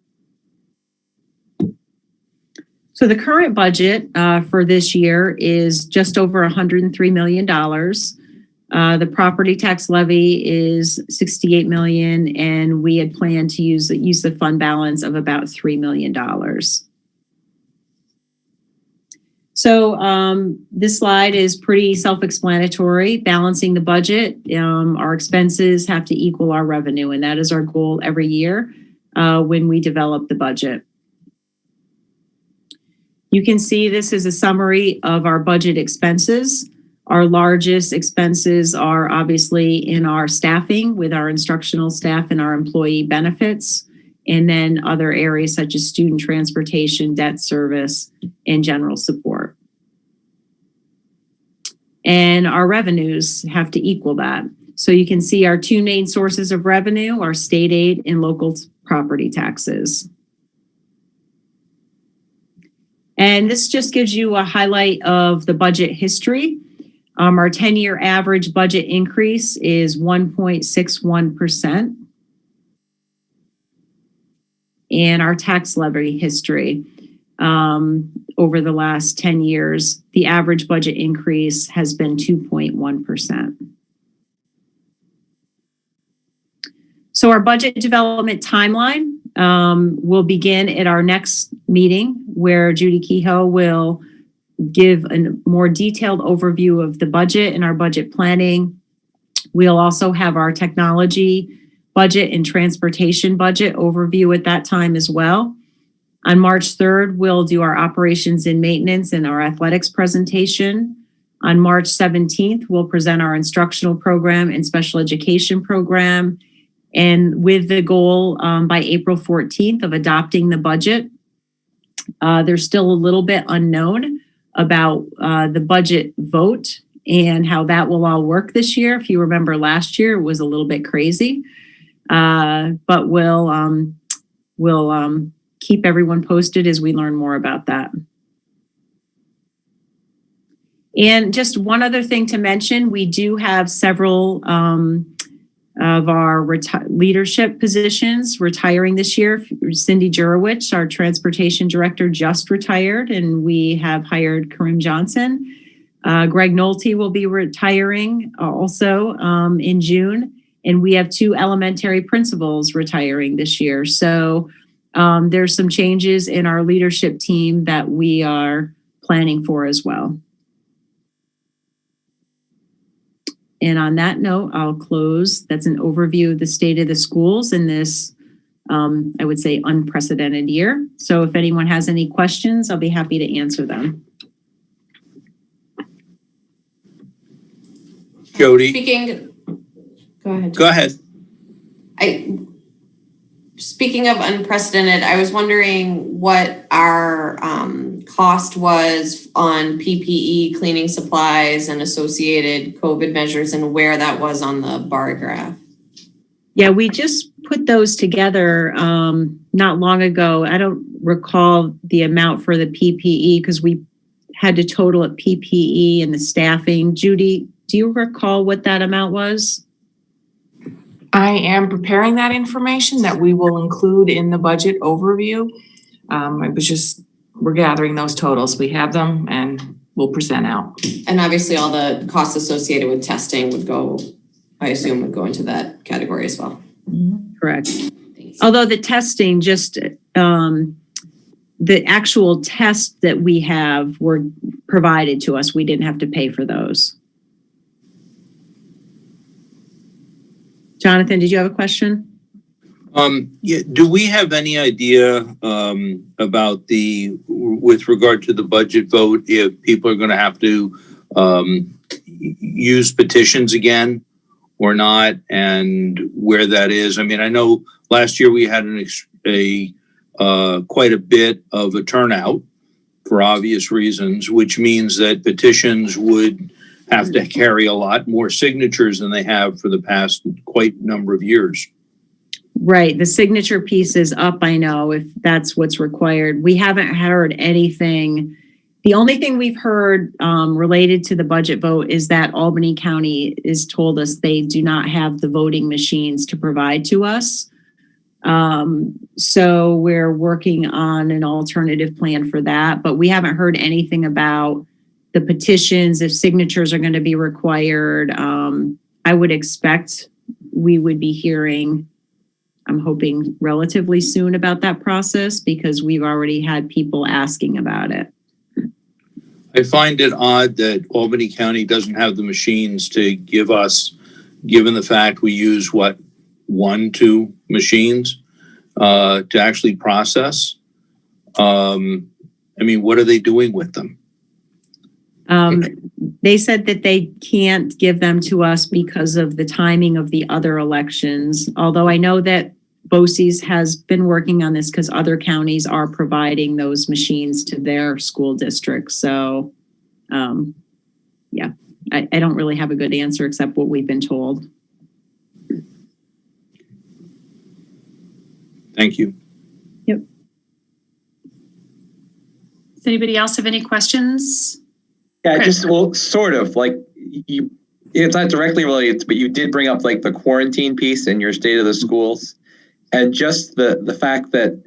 So the current budget for this year is just over $103 million. The property tax levy is $68 million, and we had planned to use the fund balance of about $3 million. So this slide is pretty self-explanatory. Balancing the budget, our expenses have to equal our revenue, and that is our goal every year when we develop the budget. You can see this is a summary of our budget expenses. Our largest expenses are obviously in our staffing with our instructional staff and our employee benefits, and then other areas such as student transportation, debt service, and general support. And our revenues have to equal that. So you can see our two main sources of revenue are state aid and local property taxes. And this just gives you a highlight of the budget history. Our 10-year average budget increase is 1.61%. And our tax levy history over the last 10 years, the average budget increase has been 2.1%. So our budget development timeline will begin at our next meeting, where Judy Kehoe will give a more detailed overview of the budget and our budget planning. We'll also have our technology budget and transportation budget overview at that time as well. On March 3rd, we'll do our operations and maintenance and our athletics presentation. On March 17th, we'll present our instructional program and special education program, and with the goal by April 14th of adopting the budget. There's still a little bit unknown about the budget vote and how that will all work this year. If you remember last year, it was a little bit crazy, but we'll keep everyone posted as we learn more about that. And just one other thing to mention, we do have several of our leadership positions retiring this year. Cindy Jurowicz, our transportation director, just retired, and we have hired Karim Johnson. Greg Nolte will be retiring also in June, and we have 2 elementary principals retiring this year. So there's some changes in our leadership team that we are planning for as well. And on that note, I'll close. That's an overview of the state of the schools in this, I would say, unprecedented year. So if anyone has any questions, I'll be happy to answer them. Jody. Go ahead. Go ahead. Speaking of unprecedented, I was wondering what our cost was on PPE, cleaning supplies, and associated COVID measures, and where that was on the bar graph. Yeah, we just put those together not long ago. I don't recall the amount for the PPE because we had to total up PPE and the staffing. Judy, do you recall what that amount was? I am preparing that information that we will include in the budget overview. We're gathering those totals. We have them and we'll present out. And obviously all the costs associated with testing would go into that category as well. Correct. Thanks. Although the testing, just the actual tests that we have were provided to us. We didn't have to pay for those. Jonathan, did you have a question? Yeah, do we have any idea about with regard to the budget vote, if people are going to have to use petitions again or not, and where that is? I mean, I know last year we had quite a bit of a turnout for obvious reasons, which means that petitions would have to carry a lot more signatures than they have for the past quite number of years. Right. The signature piece is up, I know, if that's what's required. We haven't heard anything. The only thing we've heard related to the budget vote is that Albany County has told us they do not have the voting machines to provide to us. So we're working on an alternative plan for that, but we haven't heard anything about the petitions, if signatures are going to be required. I would expect we would be hearing, I'm hoping relatively soon about that process because we've already had people asking about it. I find it odd that Albany County doesn't have the machines to give us, given the fact we use 1-2 machines to actually process. I mean, what are they doing with them? They said that they can't give them to us because of the timing of the other elections. Although I know that BOCES has been working on this because other counties are providing those machines to their school districts. So, yeah, I don't really have a good answer except what we've been told. Thank you. Yep. Does anybody else have any questions? Yeah, Chris. just, well, sort of, like, it's not directly related, but you did bring up like the quarantine piece in your state of the schools. And just the fact that,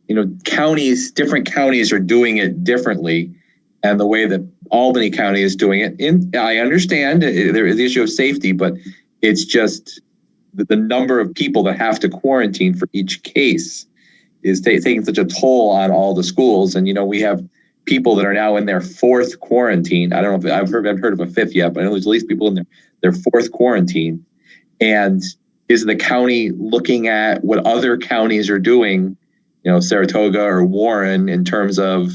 you know, different counties are doing it differently, and the way that Albany County is doing it. I understand there is the issue of safety, but it's just the number of people that have to quarantine for each case is taking such a toll on all the schools. And, you know, we have people that are now in their 4th quarantine. I don't know if I've heard of a 5th yet, but I know there's at least people in their 4th quarantine. And is the county looking at what other counties are doing, you know, Saratoga or Warren, in terms of,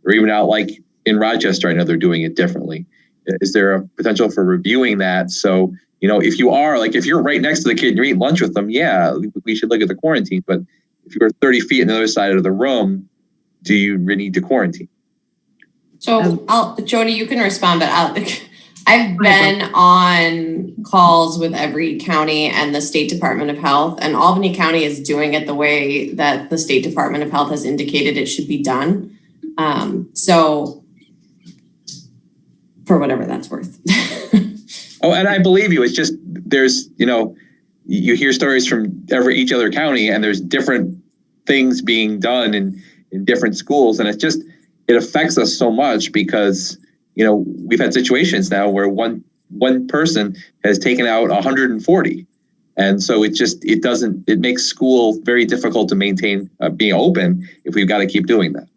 or even out like in Rochester, I know they're doing it differently. Is there a potential for reviewing that? So, you know, if you're right next to the kid and you're eating lunch with them, yeah, we should look at the quarantine. But if you're 30 feet on the other side of the room, do you really need to quarantine? So Jody, you can respond, but I've been on calls with every county and the State Department of Health, and Albany County is doing it the way that the State Department of Health has indicated it should be done. So for whatever that's worth. Oh, and I believe you. It's just, there's, you know, you hear stories from each other county, and there's different things being done in different schools. And it affects us so much because, you know, we've had situations now where one person has taken out 140. And so it makes school very difficult to maintain being open if we've got to keep doing that.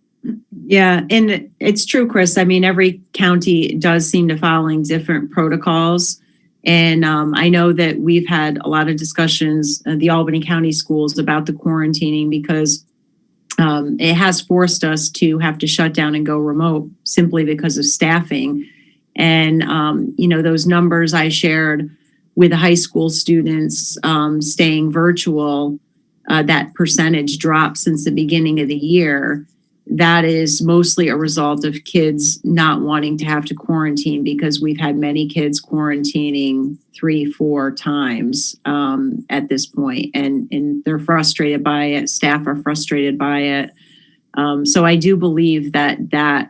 Yeah, and it's true, Chris. I mean, every county does seem to following different protocols. And I know that we've had a lot of discussions at the Albany County schools about the quarantining because it has forced us to have to shut down and go remote simply because of staffing. And, you know, those numbers I shared with the high school students staying virtual, that percentage dropped since the beginning of the year. That is mostly a result of kids not wanting to have to quarantine because we've had many kids quarantining 3-4 times at this point, and they're frustrated by it. Staff are frustrated by it. So I do believe that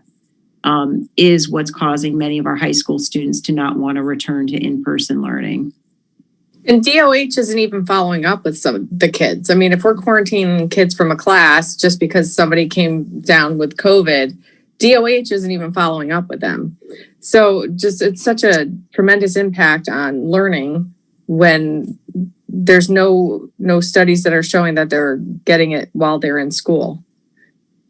is what's causing many of our high school students to not want to return to in-person learning. And DOH isn't even following up with some of the kids. I mean, if we're quarantining kids from a class just because somebody came down with COVID, DOH isn't even following up with them. So just, it's such a tremendous impact on learning when there's no studies that are showing that they're getting it while they're in school.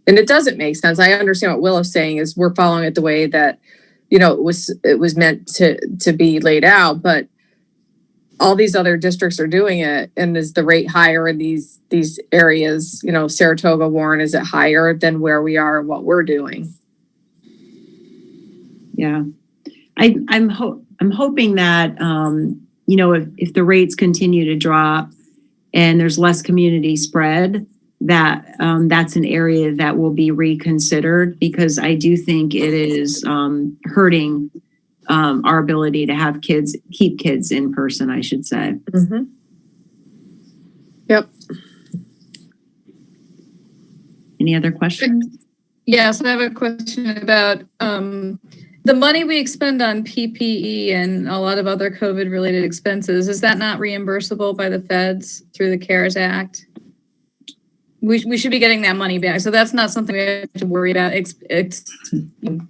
And it doesn't make sense. I understand what Willow's saying is we're following it the way that, you know, it was meant to be laid out, but all these other districts are doing it. And is the rate higher in these areas? You know, Saratoga, Warren, is it higher than where we are and what we're doing? Yeah, I'm hoping that, you know, if the rates continue to drop and there's less community spread, that that's an area that will be reconsidered, because I do think it is hurting our ability to have keep kids in person, I should say. Mm-hmm. Yep. Any other questions? Yes, I have a question about the money we expend on PPE and a lot of other COVID-related expenses. Is that not reimbursable by the feds through the CARES Act? We should be getting that money back. So that's not something we have to worry about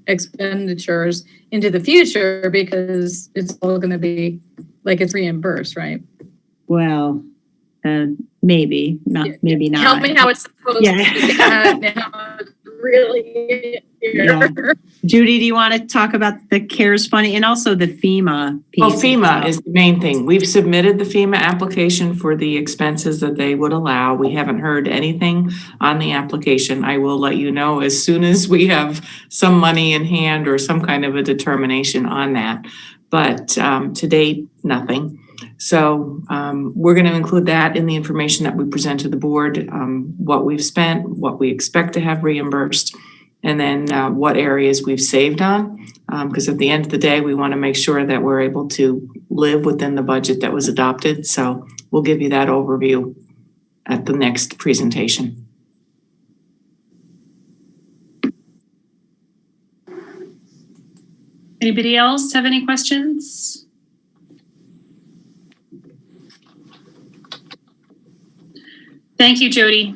expenditures into the future because it's all going to be like it's reimbursed, right? Well, maybe not. Maybe not. Help me how it's supposed to be. How it's really. Yeah. Judy, do you want to talk about the CARES funding and also the FEMA piece? Well, FEMA is the main thing. We've submitted the FEMA application for the expenses that they would allow. We haven't heard anything on the application. I will let you know as soon as we have some money in hand or some kind of a determination on that. But to date, nothing. So we're going to include that in the information that we present to the board, what we've spent, what we expect to have reimbursed, and then what areas we've saved on. Because at the end of the day, we want to make sure that we're able to live within the budget that was adopted. So we'll give you that overview at the next presentation. Anybody else have any questions? Thank you, Jody.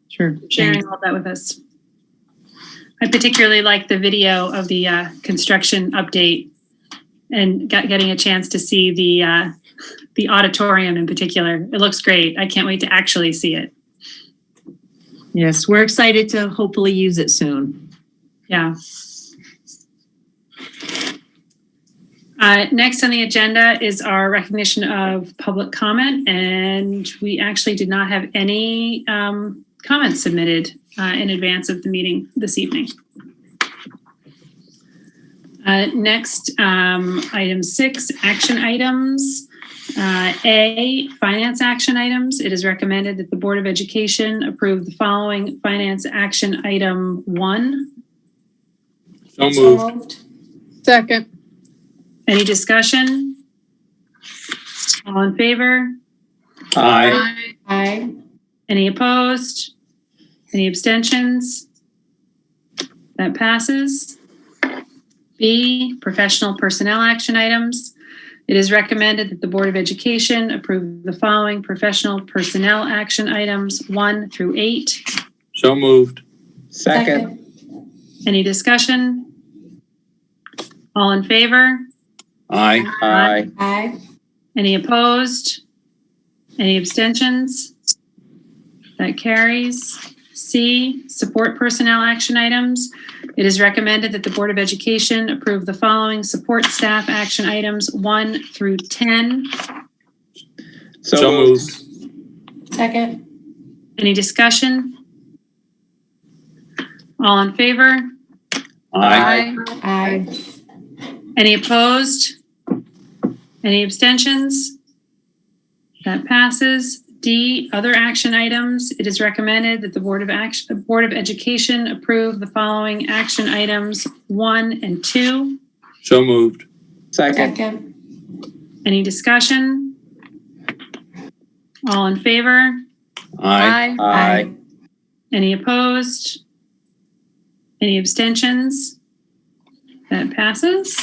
Sure. Sharing all that with us. I particularly like the video of the construction update and getting a chance to see the auditorium in particular. It looks great. I can't wait to actually see it. Yes, we're excited to hopefully use it soon. Yeah. Next on the agenda is our recognition of public comment, and we actually did not have any comments submitted in advance of the meeting this evening. Next, item 6, action items. A, finance action items. It is recommended that the Board of Education approve the following finance action item 1. So moved. Second. Any discussion? All in favor? Aye. Aye. Any opposed? Any abstentions? That passes. B, professional personnel action items. It is recommended that the Board of Education approve the following professional personnel action items 1 through 8. So moved. Second. Any discussion? All in favor? Aye. Aye. Aye. Any opposed? Any abstentions? That carries. C, support personnel action items. It is recommended that the Board of Education approve the following support staff action items 1 through 10. So moved. Second. Any discussion? All in favor? Aye. Aye. Any opposed? Any abstentions? That passes. D, other action items. It is recommended that the Board of Education approve the following action items 1 and 2. So moved. Second. Second. Any discussion? All in favor? Aye. Aye. Any opposed? Any abstentions? That passes.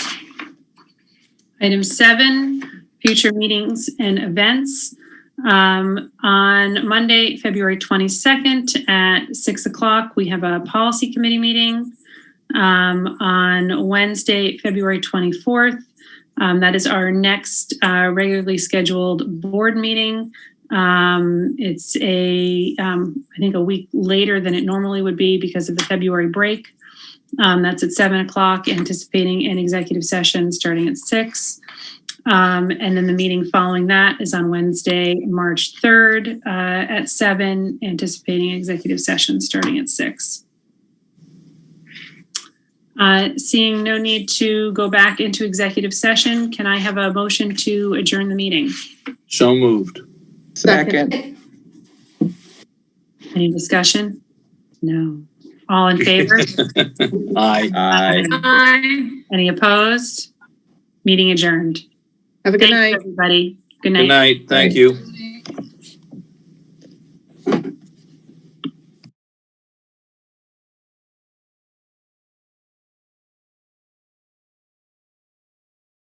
Item 7, future meetings and events. On Monday, February 22nd at 6 o'clock, we have a policy committee meeting. On Wednesday, February 24th, that is our next regularly scheduled board meeting. It's I think a week later than it normally would be because of the February break. That's at 7 o'clock, anticipating an executive session starting at 6. And then the meeting following that is on Wednesday, March 3rd at 7, anticipating executive session starting at 6. Seeing no need to go back into executive session, can I have a motion to adjourn the meeting? So moved. Second. Any discussion? No. All in favor? Aye. Aye. Aye. Any opposed? Meeting adjourned. Have a good Thanks, night. everybody. Good night. Good night. Thank you.